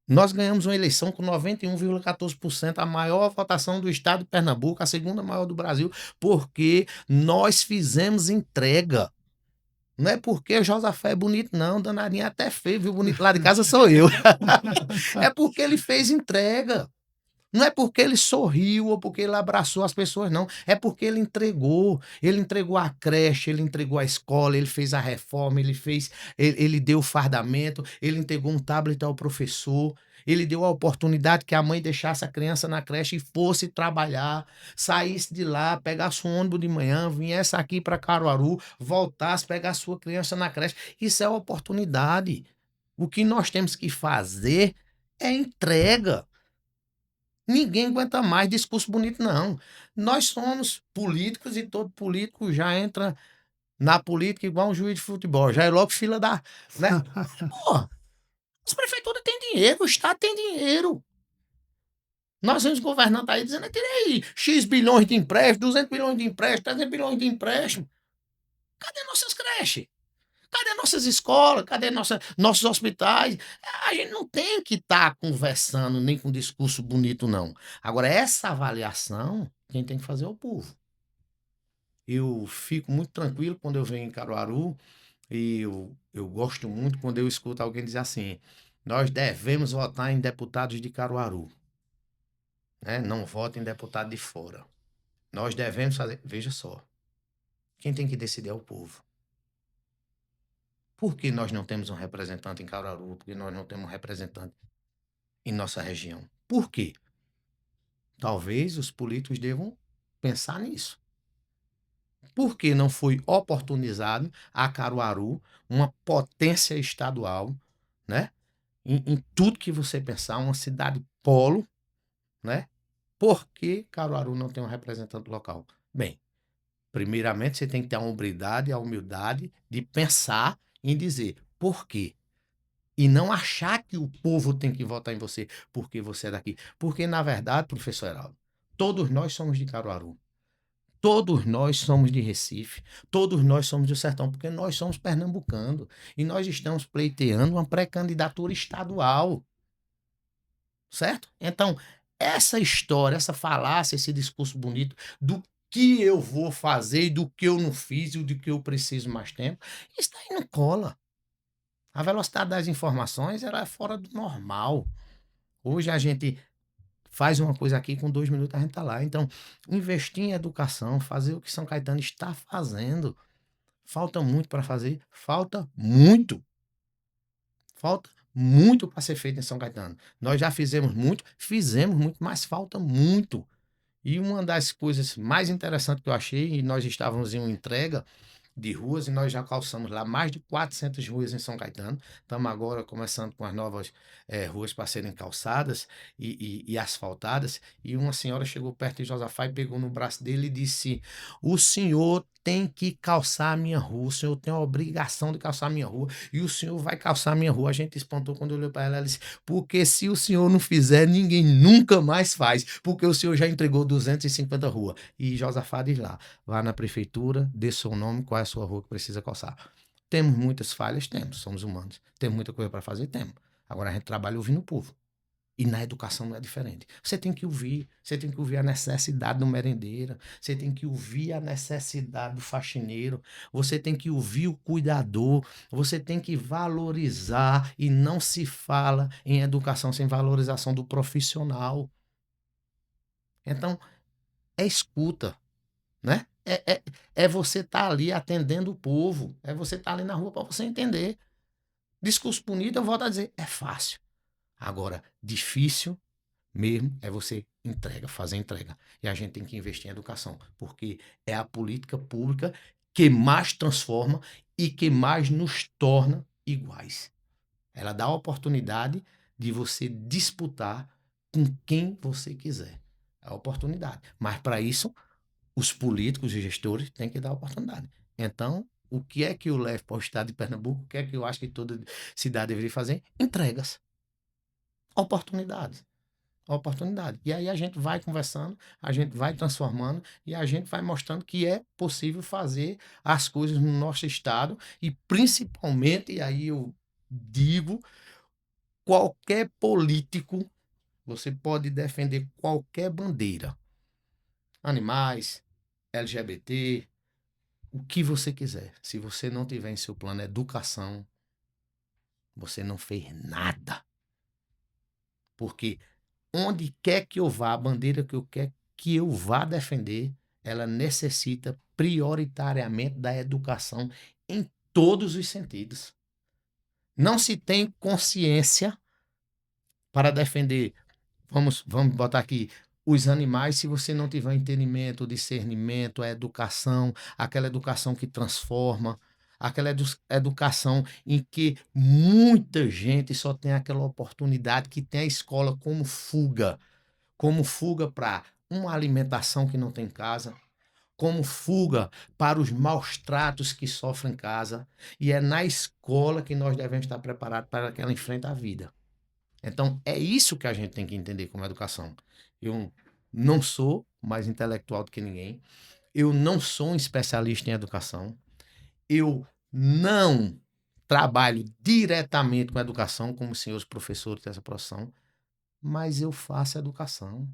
Nós ganhamos uma eleição com 91,14%, a maior votação do estado de Pernambuco, a segunda maior do Brasil, porque nós fizemos entrega. Não é porque o Josafá é bonito, não. Danarinha é até feio, viu? Bonito lá de casa sou eu. É porque ele fez entrega. Não é porque ele sorriu ou porque ele abraçou as pessoas, não. É porque ele entregou. Ele entregou a creche, ele entregou a escola, ele fez a reforma, ele deu o fardamento, ele entregou um tablet ao professor, ele deu a oportunidade que a mãe deixasse a criança na creche e fosse trabalhar, saísse de lá, pegasse um ônibus de manhã, viesse aqui para Caruaru, voltasse, pegasse sua criança na creche. Isso é oportunidade. O que nós temos que fazer é entrega. Ninguém aguenta mais discurso bonito, não. Nós somos políticos e todo político já entra na política igual um juiz de futebol. Já é logo fila da. Né? Pô, as prefeituras têm dinheiro, o Estado tem dinheiro. Nós vemos governando aí dizendo: tirei X bilhões de empréstimo, 200 bilhões de empréstimo, 300 bilhões de empréstimo. Cadê nossas creches? Cadê nossas escolas? Cadê nossos hospitais? A gente não tem que estar conversando nem com discurso bonito, não. Agora, essa avaliação, quem tem que fazer é o povo. Eu fico muito tranquilo quando eu venho em Caruaru e eu gosto muito quando eu escuto alguém dizer assim: nós devemos votar em deputados de Caruaru, né? Não vote em deputado de fora. Nós devemos fazer. Veja só, quem tem que decidir é o povo. Por que nós não temos um representante em Caruaru? Por que nós não temos um representante em nossa região? Por quê? Talvez os políticos devam pensar nisso. Por que não foi oportunizado a Caruaru, uma potência estadual, né? Em tudo que você pensar, uma cidade polo, né? Por que Caruaru não tem um representante local? Bem, primeiramente você tem que ter a humildade de pensar em dizer por quê. E não achar que o povo tem que votar em você porque você é daqui. Porque, na verdade, professor Heraldo, todos nós somos de Caruaru. Todos nós somos de Recife. Todos nós somos do Sertão, porque nós somos pernambucanos. E nós estamos pleiteando uma pré-candidatura estadual. Certo? Então, essa história, essa falácia, esse discurso bonito do que eu vou fazer e do que eu não fiz e do que eu preciso mais tempo, isso daí não cola. A velocidade das informações ela é fora do normal. Hoje a gente faz uma coisa aqui, com 2 minutos a gente está lá. Então, investir em educação, fazer o que São Caetano está fazendo. Falta muito para fazer? Falta muito. Falta muito para ser feito em São Caetano. Nós já fizemos muito, mas falta muito. E uma das coisas mais interessantes que eu achei, e nós estávamos em uma entrega de ruas e nós já calçamos lá mais de 400 ruas em São Caetano. Estamos agora começando com as novas ruas para serem calçadas e asfaltadas. E uma senhora chegou perto de Josafá e pegou no braço dele e disse: o senhor tem que calçar a minha rua, o senhor tem a obrigação de calçar a minha rua e o senhor vai calçar a minha rua. A gente espantou quando olhou para ela e disse: porque se o senhor não fizer, ninguém nunca mais faz, porque o senhor já entregou 250 ruas. E Josafá diz lá: vá na prefeitura, dê seu nome, qual é a sua rua que precisa calçar. Temos muitas falhas? Temos, somos humanos. Temos muita coisa para fazer? Temos. Agora a gente trabalha ouvindo o povo. E na educação não é diferente. Você tem que ouvir a necessidade do merendeiro, você tem que ouvir a necessidade do faxineiro, você tem que ouvir o cuidador, você tem que valorizar, e não se fala em educação sem valorização do profissional. Então, é escuta, né? É você estar ali atendendo o povo, é você estar ali na rua para você entender. Discurso bonito, eu volto a dizer, é fácil. Agora, difícil mesmo é você fazer entrega. E a gente tem que investir em educação, porque é a política pública que mais transforma e que mais nos torna iguais. Ela dá a oportunidade de você disputar com quem você quiser. É a oportunidade. Mas para isso, os políticos e gestores têm que dar a oportunidade. Então, o que é que eu levo para o estado de Pernambuco? O que é que eu acho que toda cidade deveria fazer? Entregas. Oportunidades. Oportunidade. E aí a gente vai conversando, a gente vai transformando e a gente vai mostrando que é possível fazer as coisas no nosso estado e principalmente, e aí eu digo, qualquer político, você pode defender qualquer bandeira. Animais, LGBT, o que você quiser. Se você não tiver em seu plano educação, você não fez nada. Porque onde quer que eu vá, a bandeira que eu quero que eu vá defender, ela necessita prioritariamente da educação em todos os sentidos. Não se tem consciência para defender, vamos botar aqui, os animais, se você não tiver entendimento, discernimento, a educação, aquela educação que transforma, aquela educação em que muita gente só tem aquela oportunidade, que tem a escola como fuga para uma alimentação que não tem em casa, como fuga para os maus tratos que sofrem em casa, e é na escola que nós devemos estar preparados para que ela enfrente a vida. Então, é isso que a gente tem que entender como educação. Eu não sou mais intelectual do que ninguém, eu não sou um especialista em educação, eu não trabalho diretamente com educação, como os senhores professores dessa profissão, mas eu faço educação.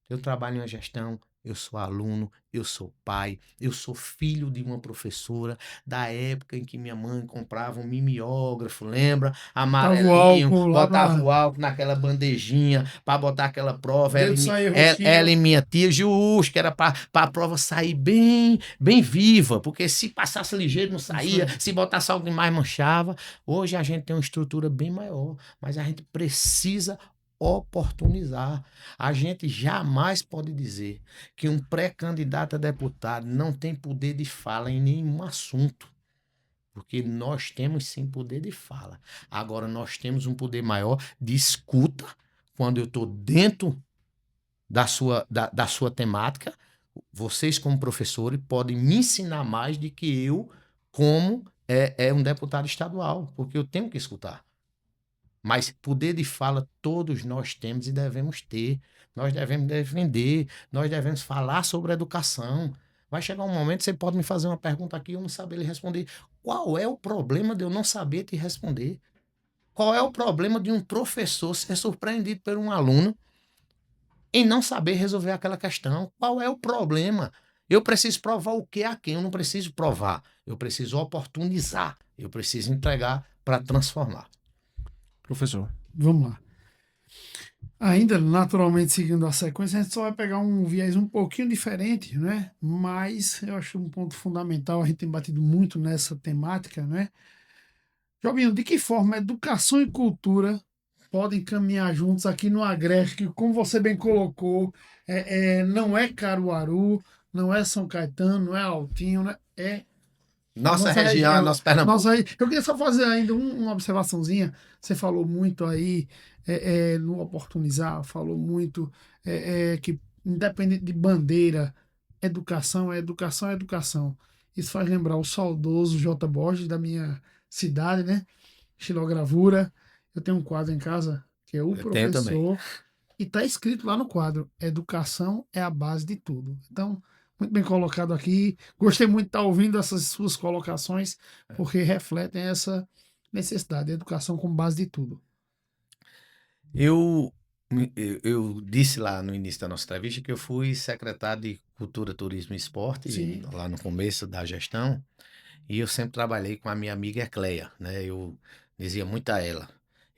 Eu trabalho em uma gestão, eu sou aluno, eu sou pai, eu sou filho de uma professora da época em que minha mãe comprava um mimeógrafo, lembra? Tava o Amarelinho, álcool lá botava o álcool naquela bandejinha para botar aquela prova. Dedo sair roxinho. Ela e minha tia, justo, que era para a prova sair bem viva, porque se passasse ligeiro não saía, se botasse algo demais manchava. Hoje a gente tem uma estrutura bem maior, mas a gente precisa oportunizar. A gente jamais pode dizer que um pré-candidato a deputado não tem poder de fala em nenhum assunto. Porque nós temos sim poder de fala. Agora nós temos um poder maior de escuta quando eu estou dentro da sua temática. Vocês, como professores, podem me ensinar mais do que eu, como um deputado estadual, porque eu tenho que escutar. Mas poder de fala todos nós temos e devemos ter. Nós devemos defender, nós devemos falar sobre educação. Vai chegar um momento que você pode me fazer uma pergunta aqui e eu não saber lhe responder. Qual é o problema de eu não saber te responder? Qual é o problema de um professor ser surpreendido por um aluno em não saber resolver aquela questão? Qual é o problema? Eu preciso provar o que a quem? Eu não preciso provar. Eu preciso oportunizar. Eu preciso entregar para transformar. Professor. Vamos lá. Ainda, naturalmente, seguindo a sequência, a gente só vai pegar um viés um pouquinho diferente, né? Mas eu acho um ponto fundamental, a gente tem batido muito nessa temática, né? Jobinho, de que forma educação e cultura podem caminhar juntos aqui no Agreste, que, como você bem colocou, não é Caruaru, não é São Caetano, não é Altinho, né? É nossa região, nosso Pernambuco. Eu queria só fazer ainda uma observaçãozinha. Você falou muito aí no oportunizar, falou muito que independente de bandeira, educação é educação é educação. Isso faz lembrar o saudoso J. Borges, da minha cidade, né? Estilogravura. Eu tenho um quadro em casa que é o professor e está escrito lá no quadro: educação é a base de tudo. Então, muito bem colocado aqui. Gostei muito de estar ouvindo essas suas colocações, porque refletem essa necessidade, a educação como base de tudo. Eu disse lá no início da nossa entrevista que eu fui secretário de Cultura, Turismo e Esporte, lá no começo da gestão, e eu sempre trabalhei com a minha amiga Ecleia, né? Eu dizia muito a ela: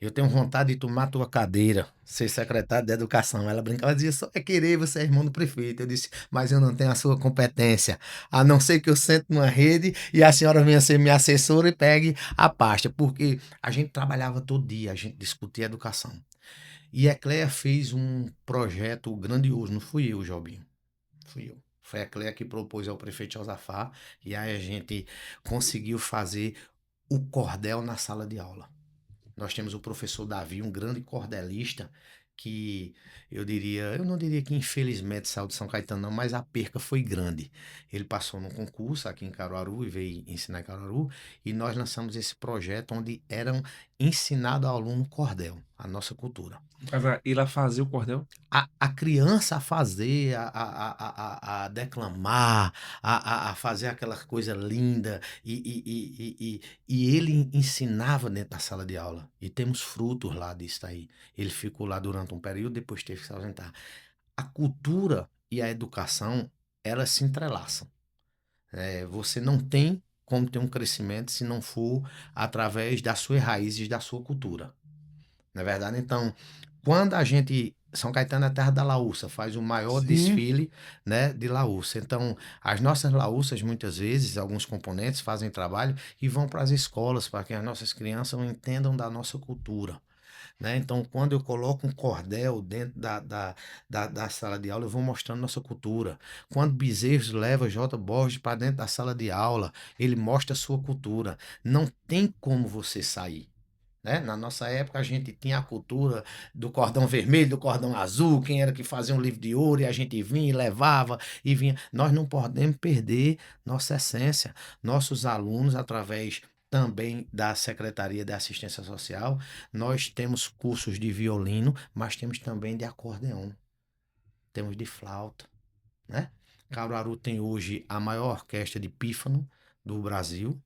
eu tenho vontade de tomar tua cadeira, ser secretário de Educação. Ela brincava e dizia: só é querer, você é irmão do prefeito. Eu disse: mas eu não tenho a sua competência, a não ser que eu sente numa rede e a senhora venha ser minha assessora e pegue a pasta, porque a gente trabalhava todo dia, a gente discutia educação. E a Ecleia fez um projeto grandioso, não fui eu, Jobinho, fui eu. Foi a Ecleia que propôs ao prefeito Josafá, e aí a gente conseguiu fazer o cordel na sala de aula. Nós temos o professor Davi, um grande cordelista, que eu não diria que infelizmente saiu de São Caetano, não, mas a perca foi grande. Ele passou num concurso aqui em Caruaru e veio ensinar em Caruaru, e nós lançamos esse projeto onde eram ensinado ao aluno cordel, a nossa cultura. Mas ir lá fazer o cordel? A criança a fazer, a declamar, a fazer aquela coisa linda, e ele ensinava dentro da sala de aula. E temos frutos lá disso aí. Ele ficou lá durante um período, depois teve que se ausentar. A cultura e a educação, elas se entrelaçam. Você não tem como ter um crescimento se não for através das suas raízes, da sua cultura. Não é verdade? Então, quando a gente. São Caetano é a terra da laúça, faz o maior Sim. desfile, né, de laúça. Então, as nossas laúças, muitas vezes, alguns componentes fazem trabalho e vão para as escolas, para que as nossas crianças entendam da nossa cultura. Né? Então, quando eu coloco um cordel dentro da sala de aula, eu vou mostrando nossa cultura. Quando Bezerros leva J. Borges para dentro da sala de aula, ele mostra a sua cultura. Não tem como você sair. Né? Na nossa época, a gente tinha a cultura do cordão vermelho, do cordão azul, quem era que fazia um livro de ouro, e a gente vinha e levava e vinha. Nós não podemos perder nossa essência. Nossos alunos, através também da Secretaria de Assistência Social, nós temos cursos de violino, mas temos também de acordeão, temos de flauta. Né? Caruaru tem hoje a maior orquestra de pífano do Brasil.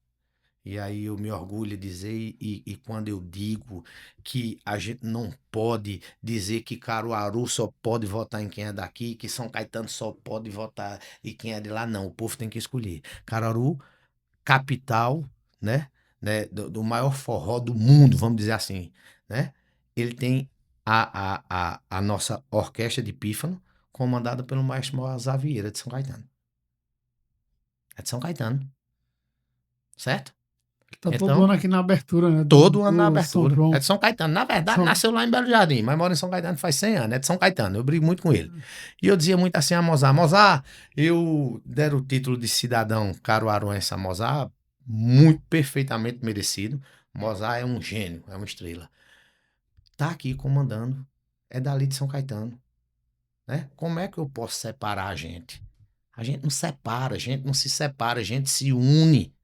E aí eu me orgulho de dizer, e quando eu digo que a gente não pode dizer que Caruaru só pode votar em quem é daqui, que São Caetano só pode votar em quem é de lá, não. O povo tem que escolher. Caruaru, capital, do maior forró do mundo, vamos dizer assim, né? Ele tem a nossa orquestra de pífano, comandada pelo maestro Moazar Vieira, de São Caetano. É de São Caetano, certo? Tá todo Então, ano aqui na abertura, né? todo ano na do São abertura. João. É de São Caetano. Na verdade, São- nasceu lá em Belo Jardim, mas mora em São Caetano faz 100 anos. É de São Caetano. Eu brigo muito com ele. E eu dizia muito assim a Mozart: Mozart, eu deram o título de cidadão caruaruense a Mozart, muito perfeitamente merecido. Mozart é um gênio, é uma estrela. Tá aqui comandando. É dali de São Caetano. Né? Como é que eu posso separar a gente? A gente não separa, a gente não se separa, a gente se une.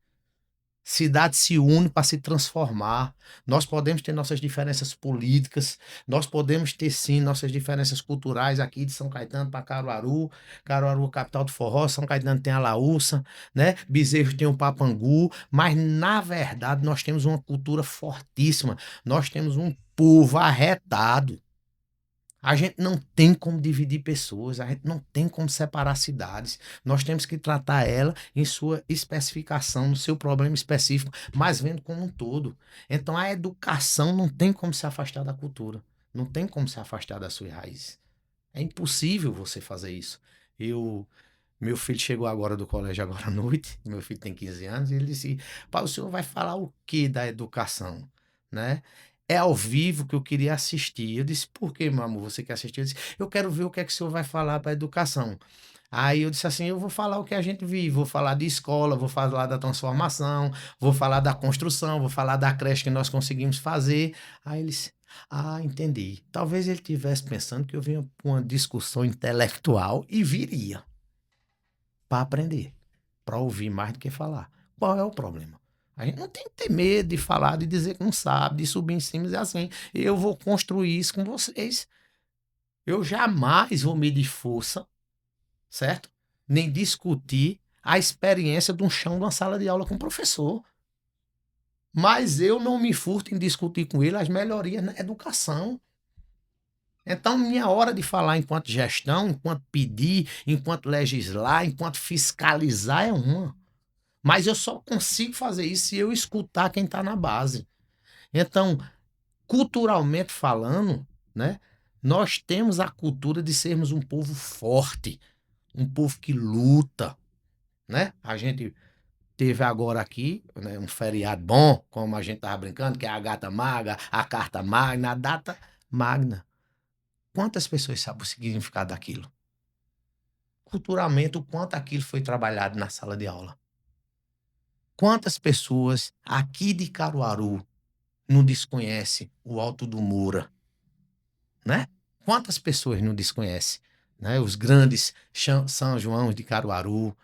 Cidade se une para se transformar. Nós podemos ter nossas diferenças políticas, nós podemos ter sim nossas diferenças culturais aqui de São Caetano para Caruaru. Caruaru, capital do forró, São Caetano tem a Laúça, né? Bezerros tem o Papangu, mas na verdade nós temos uma cultura fortíssima. Nós temos um povo arretado. A gente não tem como dividir pessoas, a gente não tem como separar cidades. Nós temos que tratar ela em sua especificação, no seu problema específico, mas vendo como um todo. Então a educação não tem como se afastar da cultura, não tem como se afastar das suas raízes. É impossível você fazer isso. Meu filho chegou agora do colégio agora à noite, meu filho tem 15 anos, e ele disse: pai, o senhor vai falar o que da educação? Né? É ao vivo que eu queria assistir. Eu disse: por que, meu amor, você quer assistir? Ele disse: eu quero ver o que é que o senhor vai falar para a educação. Aí eu disse assim: eu vou falar o que a gente vive, vou falar de escola, vou falar da transformação, vou falar da construção, vou falar da creche que nós conseguimos fazer. Aí ele disse: ah, entendi. Talvez ele estivesse pensando que eu vinha para uma discussão intelectual e viria para aprender, para ouvir mais do que falar. Qual é o problema? A gente não tem que ter medo de falar, de dizer que não sabe, de subir em cima e dizer assim: eu vou construir isso com vocês. Eu jamais vou medir força, certo? Nem discutir a experiência de um chão de uma sala de aula com o professor. Mas eu não me furto em discutir com ele as melhorias na educação. Então, minha hora de falar enquanto gestão, enquanto pedir, enquanto legislar, enquanto fiscalizar é uma. Mas eu só consigo fazer isso se eu escutar quem está na base. Então, culturalmente falando, né, nós temos a cultura de sermos um povo forte, um povo que luta. Né? A gente teve agora aqui, né, um feriado bom, como a gente estava brincando, que é a gata maga, a carta magna, a data magna. Quantas pessoas sabem o significado daquilo? Culturalmente, o quanto aquilo foi trabalhado na sala de aula. Quantas pessoas aqui de Caruaru não desconhecem o Alto do Moura, né? Quantas pessoas não desconhecem, né? Os grandes São João de Caruaru,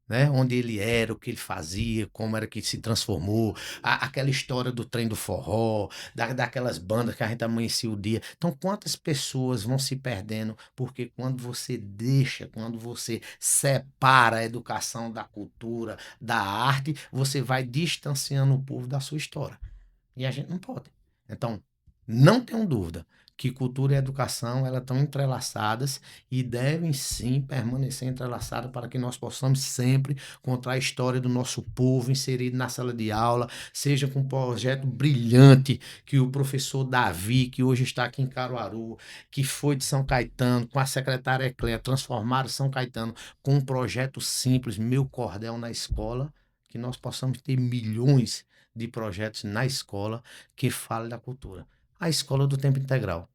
né? Onde ele era, o que ele fazia, como era que se transformou, aquela história do trem do forró, daquelas bandas que a gente amanhecia o dia. Então, quantas pessoas vão se perdendo, porque quando você deixa, quando você separa a educação da cultura, da arte, você vai distanciando o povo da sua história. E a gente não pode. Então, não tenho dúvida que cultura e educação elas estão entrelaçadas e devem sim permanecer entrelaçadas para que nós possamos sempre contar a história do nosso povo inserido na sala de aula, seja com um projeto brilhante que o professor Davi, que hoje está aqui em Caruaru, que foi de São Caetano, com a secretária Ecléa, transformaram São Caetano com um projeto simples, Meu Cordel na Escola, que nós possamos ter milhões de projetos na escola que falem da cultura. A escola do tempo integral.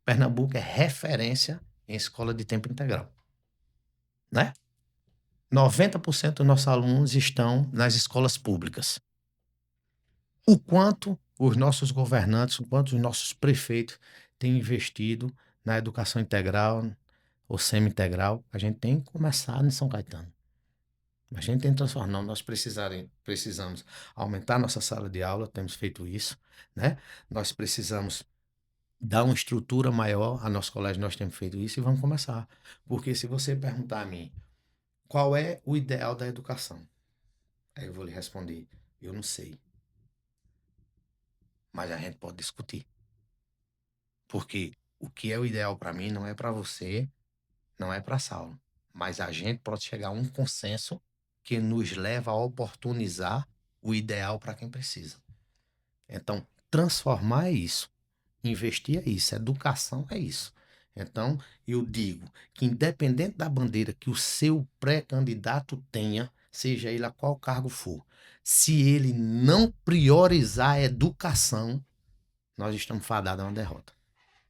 Pernambuco é referência em escola de tempo integral, né? 90% dos nossos alunos estão nas escolas públicas. O quanto os nossos governantes, o quanto os nossos prefeitos têm investido na educação integral ou semi-integral, a gente tem começado em São Caetano. A gente tem que transformar. Não, nós precisamos aumentar nossa sala de aula, temos feito isso, né? Nós precisamos dar uma estrutura maior a nosso colégio, nós temos feito isso e vamos começar. Porque se você perguntar a mim qual é o ideal da educação, aí eu vou lhe responder, eu não sei. Mas a gente pode discutir. Porque o que é o ideal para mim não é para você, não é para Saulo. Mas a gente pode chegar a um consenso que nos leva a oportunizar o ideal para quem precisa. Então, transformar é isso. Investir é isso. Educação é isso. Então, eu digo que independente da bandeira que o seu pré-candidato tenha, seja ele a qual cargo for, se ele não priorizar a educação, nós estamos fadados a uma derrota.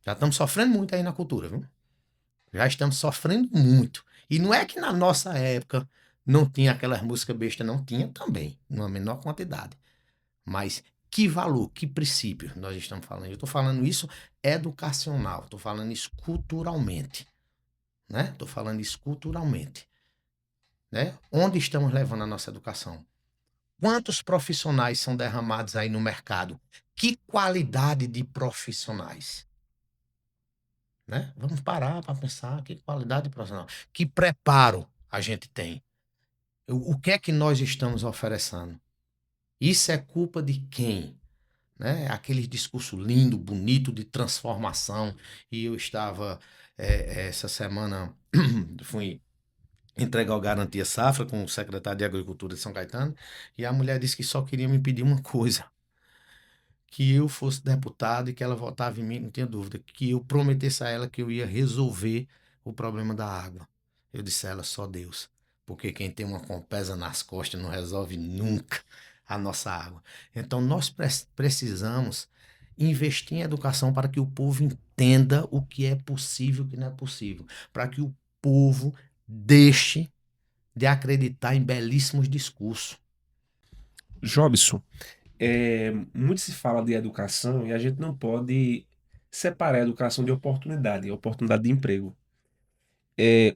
Já estamos sofrendo muito aí na cultura, viu? Já estamos sofrendo muito. E não é que na nossa época não tinha aquelas músicas bestas, não tinha também, numa menor quantidade. Mas que valor, que princípio nós estamos falando? Eu estou falando isso educacional, estou falando isso culturalmente, né? Estou falando isso culturalmente, né? Onde estamos levando a nossa educação? Quantos profissionais são derramados aí no mercado? Que qualidade de profissionais? Né? Vamos parar para pensar que qualidade profissional, que preparo a gente tem. O que é que nós estamos oferecendo? Isso é culpa de quem? Né? Aquele discurso lindo, bonito de transformação. E eu estava, essa semana, fui entregar o Garantia Safra com o secretário de Agricultura de São Caetano, e a mulher disse que só queria me pedir uma coisa, que eu fosse deputado e que ela votava em mim, não tinha dúvida, que eu prometesse a ela que eu ia resolver o problema da água. Eu disse a ela, só Deus, porque quem tem uma compesa nas costas não resolve nunca a nossa água. Então nós precisamos investir em educação para que o povo entenda o que é possível e o que não é possível, para que o povo deixe de acreditar em belíssimos discursos. Jobson, muito se fala de educação e a gente não pode separar a educação de oportunidade de emprego.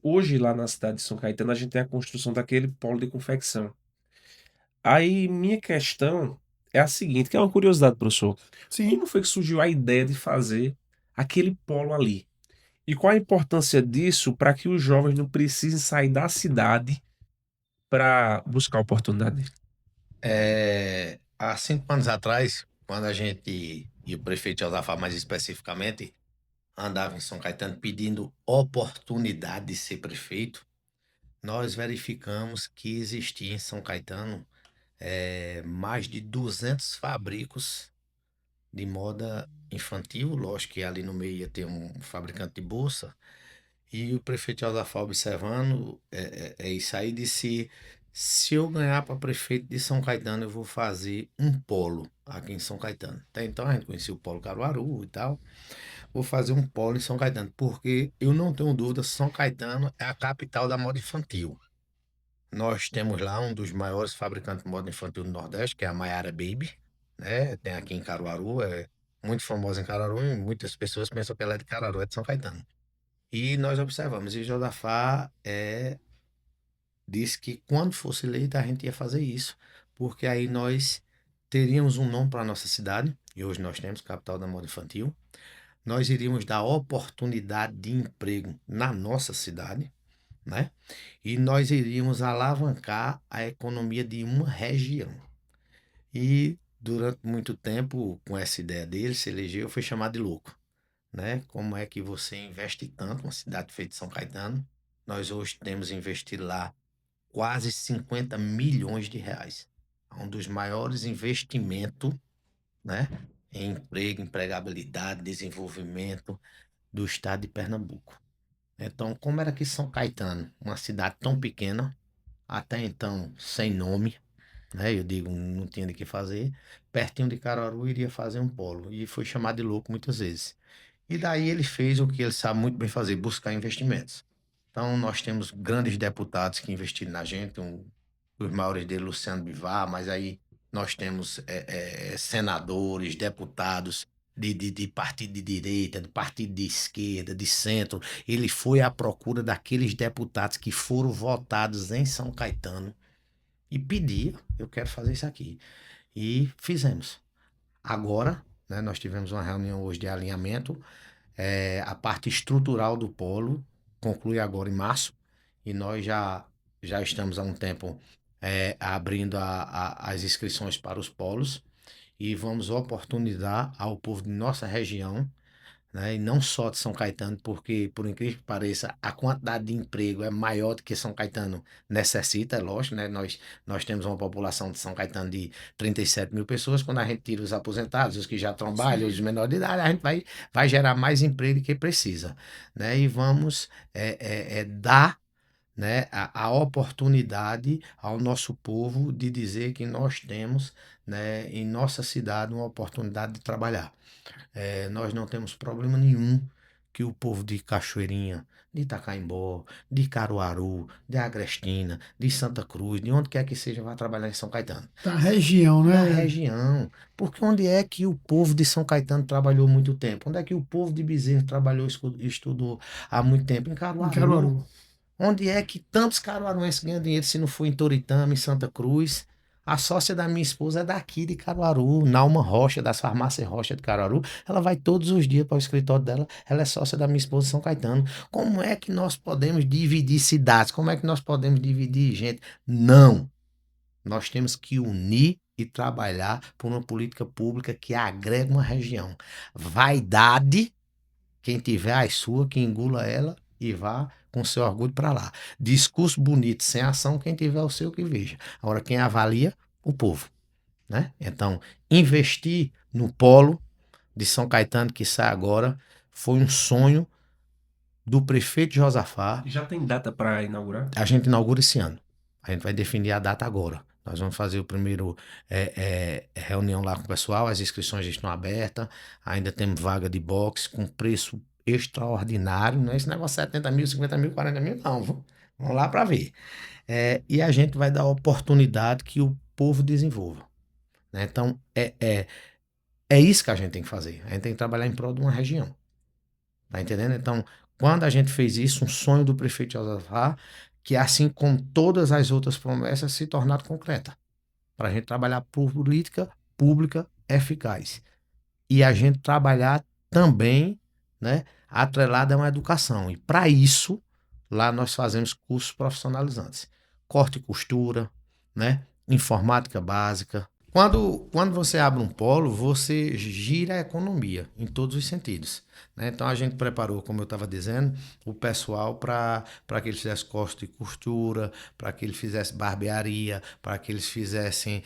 Hoje, lá na cidade de São Caetano, a gente tem a construção daquele polo de confecção. Aí, minha questão é a seguinte, que é uma curiosidade, professor. Sim. Como foi que surgiu a ideia de fazer aquele polo ali? E qual a importância disso para que os jovens não precisem sair da cidade para buscar oportunidade? Há 5 anos atrás, quando a gente, e o prefeito Josafá mais especificamente, andava em São Caetano pedindo oportunidade de ser prefeito, nós verificamos que existia em São Caetano mais de 200 fabricos de moda infantil. Lógico que ali no meio ia ter um fabricante de bolsa. E o prefeito Josafá, observando isso aí, disse: se eu ganhar para prefeito de São Caetano, eu vou fazer um polo aqui em São Caetano. Até então a gente conhecia o Polo Caruaru e tal. vou fazer um polo em São Caetano, porque eu não tenho dúvida, São Caetano é a capital da moda infantil. Nós temos lá um dos maiores fabricantes de moda infantil do Nordeste, que é a Maiara Baby, né? Tem aqui em Caruaru, é muito famosa em Caruaru, e muitas pessoas pensam que ela é de Caruaru, é de São Caetano. E nós observamos, e Josafá disse que quando fosse eleito a gente ia fazer isso, porque aí nós teríamos um nome para a nossa cidade, e hoje nós temos capital da moda infantil. Nós iríamos dar oportunidade de emprego na nossa cidade, né? E nós iríamos alavancar a economia de uma região. E durante muito tempo, com essa ideia dele, se elegeu, foi chamado de louco, né? Como é que você investe tanto, uma cidade feita de São Caetano? Nós hoje temos investido lá quase 50 milhões de reais. É um dos maiores investimentos, né? Em emprego, empregabilidade, desenvolvimento do estado de Pernambuco. Então, como era que São Caetano, uma cidade tão pequena, até então sem nome, né? Eu digo, não tinha de que fazer, pertinho de Caruaru iria fazer um polo. E foi chamado de louco muitas vezes. E daí ele fez o que ele sabe muito bem fazer, buscar investimentos. Então, nós temos grandes deputados que investiram na gente, os maiores dele, Luciano Bivar, mas aí nós temos senadores, deputados de partido de direita, de partido de esquerda, de centro. Ele foi à procura daqueles deputados que foram votados em São Caetano e pedia, eu quero fazer isso aqui. E fizemos. Agora, né, nós tivemos uma reunião hoje de alinhamento, a parte estrutural do polo conclui agora em março e nós já estamos há um tempo abrindo as inscrições para os polos e vamos oportunizar ao povo de nossa região, né, e não só de São Caetano, porque, por incrível que pareça, a quantidade de emprego é maior do que São Caetano necessita, é lógico, né? Nós temos uma população de São Caetano de 37 mil pessoas, quando a gente tira os aposentados, os que já trabalham, os menores de idade, a gente vai gerar mais emprego do que precisa, né? E vamos dar, né, a oportunidade ao nosso povo de dizer que nós temos, né, em nossa cidade uma oportunidade de trabalhar. Nós não temos problema nenhum que o povo de Cachoeirinha, de Itacaimbó, de Caruaru, de Agrestina, de Santa Cruz, de onde quer que seja, vá trabalhar em São Caetano. Da região, Da né? região. Porque onde é que o povo de São Caetano trabalhou muito tempo? Onde é que o povo de Bezerra trabalhou e estudou há muito tempo? Em Em Caruaru. Caruaru. Onde é que tantos caruaruenses ganham dinheiro se não for em Toritama, em Santa Cruz? A sócia da minha esposa é daqui de Caruaru, Nauma Rocha, das farmácias Rocha de Caruaru. Ela vai todos os dias para o escritório dela. Ela é sócia da minha esposa em São Caetano. Como é que nós podemos dividir cidades? Como é que nós podemos dividir gente? Não. Nós temos que unir e trabalhar por uma política pública que agrega uma região. Vaidade, quem tiver a sua, que engula ela e vá com seu orgulho para lá. Discurso bonito, sem ação, quem tiver o seu que veja. Agora, quem avalia? O povo, né? Então, investir no polo de São Caetano, que sai agora, foi um sonho do prefeito Josafá. Já tem data para inaugurar? A gente inaugura esse ano. A gente vai definir a data agora. Nós vamos fazer o primeiro reunião lá com o pessoal, as inscrições já estão abertas, ainda temos vaga de boxe com preço extraordinário, não é esse negócio 70 mil, 50 mil, 40 mil, não. Vamos lá para ver. E a gente vai dar a oportunidade que o povo desenvolva, né? Então, é isso que a gente tem que fazer. A gente tem que trabalhar em prol de uma região. Tá entendendo? Então, quando a gente fez isso, um sonho do prefeito Josafá, que assim como todas as outras promessas, se tornaram concreta. Para a gente trabalhar por política pública eficaz. E a gente trabalhar também, né, atrelado a uma educação. E para isso, lá nós fazemos cursos profissionalizantes. Corte e costura, né, informática básica. Quando você abre um polo, você gira a economia em todos os sentidos, né? Então a gente preparou, como eu estava dizendo, o pessoal para que eles fizessem corte e costura, para que eles fizessem barbearia, para que eles fizessem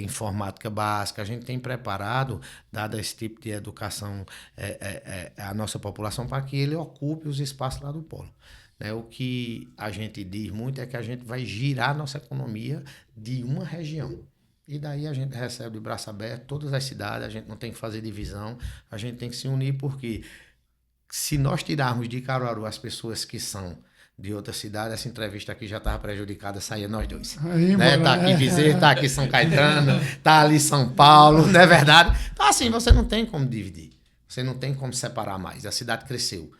informática básica. A gente tem preparado, dado esse tipo de educação, a nossa população para que ele ocupe os espaços lá do polo. Né? O que a gente diz muito é que a gente vai girar a nossa economia de uma região. E daí a gente recebe de braço aberto todas as cidades, a gente não tem que fazer divisão, a gente tem que se unir, porque se nós tirarmos de Caruaru as pessoas que são de outra cidade, essa entrevista aqui já estava prejudicada, saía nós dois. Aí, Né? mano, Tá aqui Bezerra, tá aqui São Caetano, tá ali São Paulo, não é verdade? Então, assim, você não tem como dividir. Você não tem como separar mais. A cidade cresceu.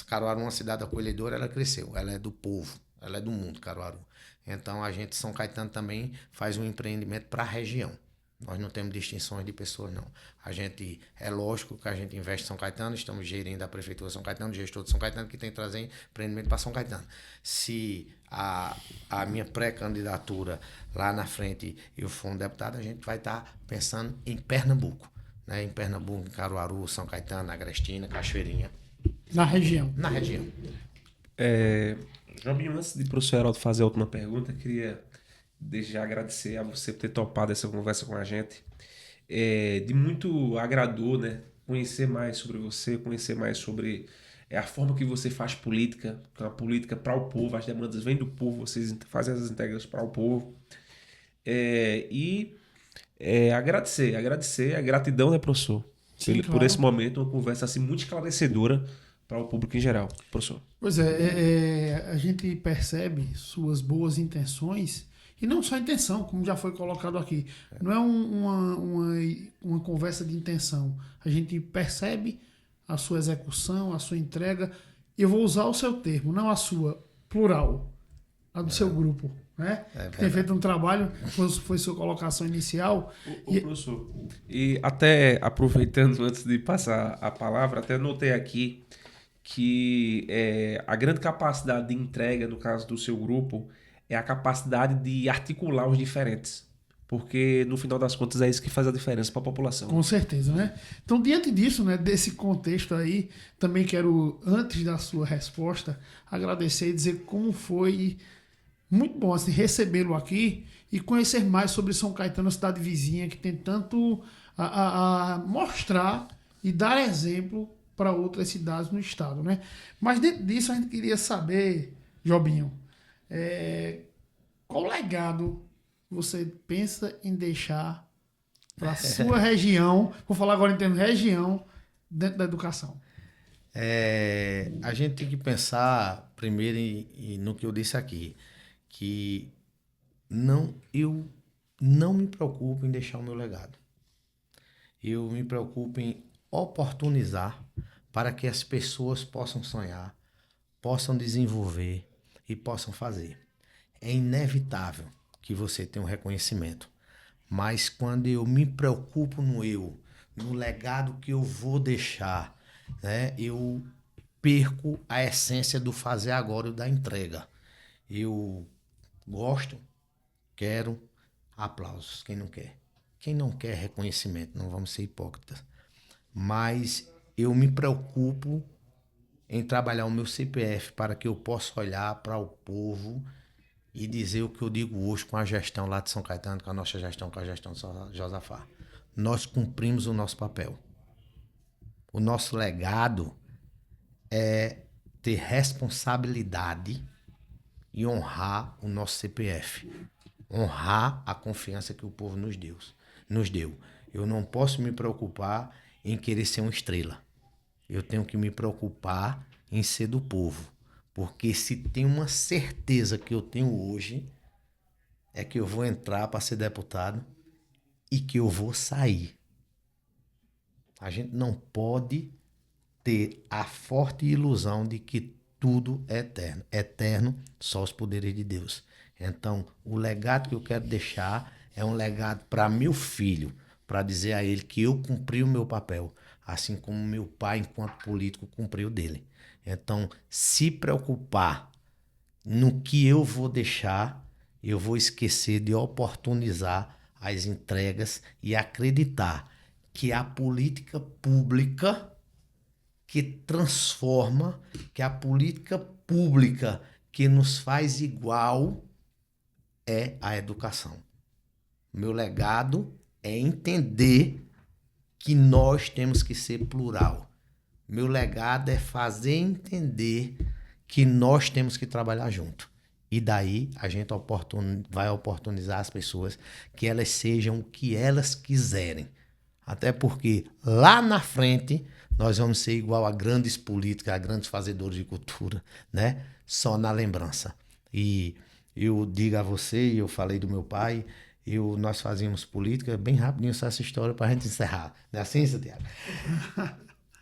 Caruaru é uma cidade acolhedora, ela cresceu. Ela é do povo, ela é do mundo, Caruaru. Então, a gente, São Caetano, também faz um empreendimento para a região. Nós não temos distinções de pessoas, não. A gente, é lógico que a gente investe em São Caetano, estamos gerindo a Prefeitura de São Caetano, o gestor de São Caetano, que tem que trazer empreendimento para São Caetano. Se a minha pré-candidatura lá na frente eu for um deputado, a gente vai estar pensando em Pernambuco. Né? Em Pernambuco, em Caruaru, São Caetano, Agrestina, Cachoeirinha. na região. Na região. Jobinho, antes de o professor Heraldo fazer a última pergunta, queria desde já agradecer a você por ter topado essa conversa com a gente. De muito agradou, né? Conhecer mais sobre você, conhecer mais sobre a forma que você faz política, que é uma política para o povo, as demandas vêm do povo, vocês fazem as entregas para o povo. Agradecer, a gratidão, né, professor? Sim, Por esse claro. momento, uma conversa assim muito esclarecedora para o público em geral, professor. Pois a gente percebe suas boas intenções, e não só intenção, como já foi colocado aqui. Não é uma conversa de intenção. A gente percebe a sua execução, a sua entrega. E eu vou usar o seu termo, não a sua, plural, a do seu grupo. Né? Tem feito um trabalho, foi sua colocação inicial. Professor, e até aproveitando antes de passar a palavra, até notei aqui que a grande capacidade de entrega, no caso do seu grupo, é a capacidade de articular os diferentes. Porque, no final das contas, é isso que faz a diferença para a população. Com certeza, né? Então, diante disso, né, desse contexto aí, também quero, antes da sua resposta, agradecer e dizer como foi muito bom assim, recebê-lo aqui e conhecer mais sobre São Caetano, a cidade vizinha, que tem tanto a mostrar e dar exemplo para outras cidades no estado, né? Mas dentro disso a gente queria saber, Jobinho, qual legado você pensa em deixar para a sua região, vou falar agora em termos de região, dentro da educação? A gente tem que pensar primeiro no que eu disse aqui, que eu não me preocupo em deixar o meu legado. Eu me preocupo em oportunizar para que as pessoas possam sonhar, possam desenvolver e possam fazer. É inevitável que você tenha um reconhecimento, mas quando eu me preocupo no legado que eu vou deixar, né, eu perco a essência do fazer agora e da entrega. Eu gosto, quero aplausos, quem não quer? Quem não quer reconhecimento, não vamos ser hipócritas. Mas eu me preocupo em trabalhar o meu CPF para que eu possa olhar para o povo e dizer o que eu digo hoje com a gestão lá de São Caetano, com a nossa gestão, com a gestão de Josafá. Nós cumprimos o nosso papel. O nosso legado é ter responsabilidade e honrar o nosso CPF. Honrar a confiança que o povo nos deu. Eu não posso me preocupar em querer ser uma estrela. Eu tenho que me preocupar em ser do povo. Porque se tem uma certeza que eu tenho hoje, é que eu vou entrar para ser deputado e que eu vou sair. A gente não pode ter a forte ilusão de que tudo é eterno. Eterno só os poderes de Deus. Então, o legado que eu quero deixar é um legado para meu filho, para dizer a ele que eu cumpri o meu papel, assim como meu pai, enquanto político, cumpriu o dele. Então, se preocupar no que eu vou deixar, eu vou esquecer de oportunizar as entregas e acreditar que a política pública que transforma, que a política pública que nos faz igual é a educação. Meu legado é entender que nós temos que ser plural. Meu legado é fazer entender que nós temos que trabalhar junto. E daí a gente vai oportunizar as pessoas que elas sejam o que elas quiserem. Até porque lá na frente nós vamos ser igual a grandes políticos, a grandes fazedores de cultura, né? Só na lembrança. E eu digo a você, eu falei do meu pai, nós fazíamos política, bem rapidinho só essa história para a gente encerrar. Não é assim, Santiago?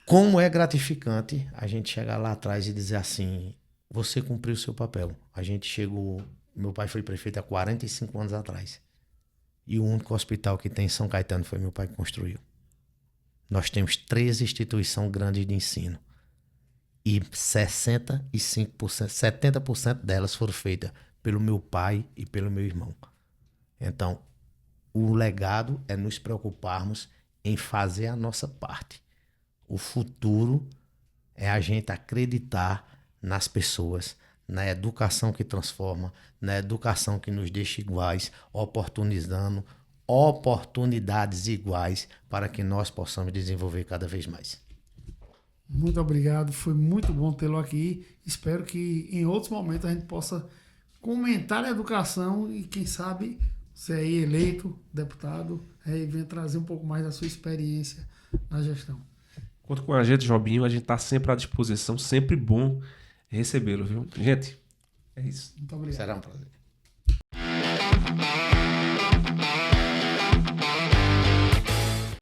Como é gratificante a gente chegar lá atrás e dizer assim, você cumpriu o seu papel. A gente chegou, meu pai foi prefeito há 45 anos atrás. E o único hospital que tem em São Caetano foi meu pai que construiu. Nós temos 13 instituições grandes de ensino. E 65%, 70% delas foram feitas pelo meu pai e pelo meu irmão. Então, o legado é nos preocuparmos em fazer a nossa parte. O futuro é a gente acreditar nas pessoas, na educação que transforma, na educação que nos deixa iguais, oportunizando oportunidades iguais para que nós possamos desenvolver cada vez mais. Muito obrigado, foi muito bom tê-lo aqui. Espero que em outros momentos a gente possa comentar a educação e quem sabe você aí eleito, deputado, aí venha trazer um pouco mais da sua experiência na gestão. Conta com a gente, Jobinho, a gente tá sempre à disposição, sempre bom recebê-lo, viu? Gente, é isso. Muito obrigado. Será um prazer.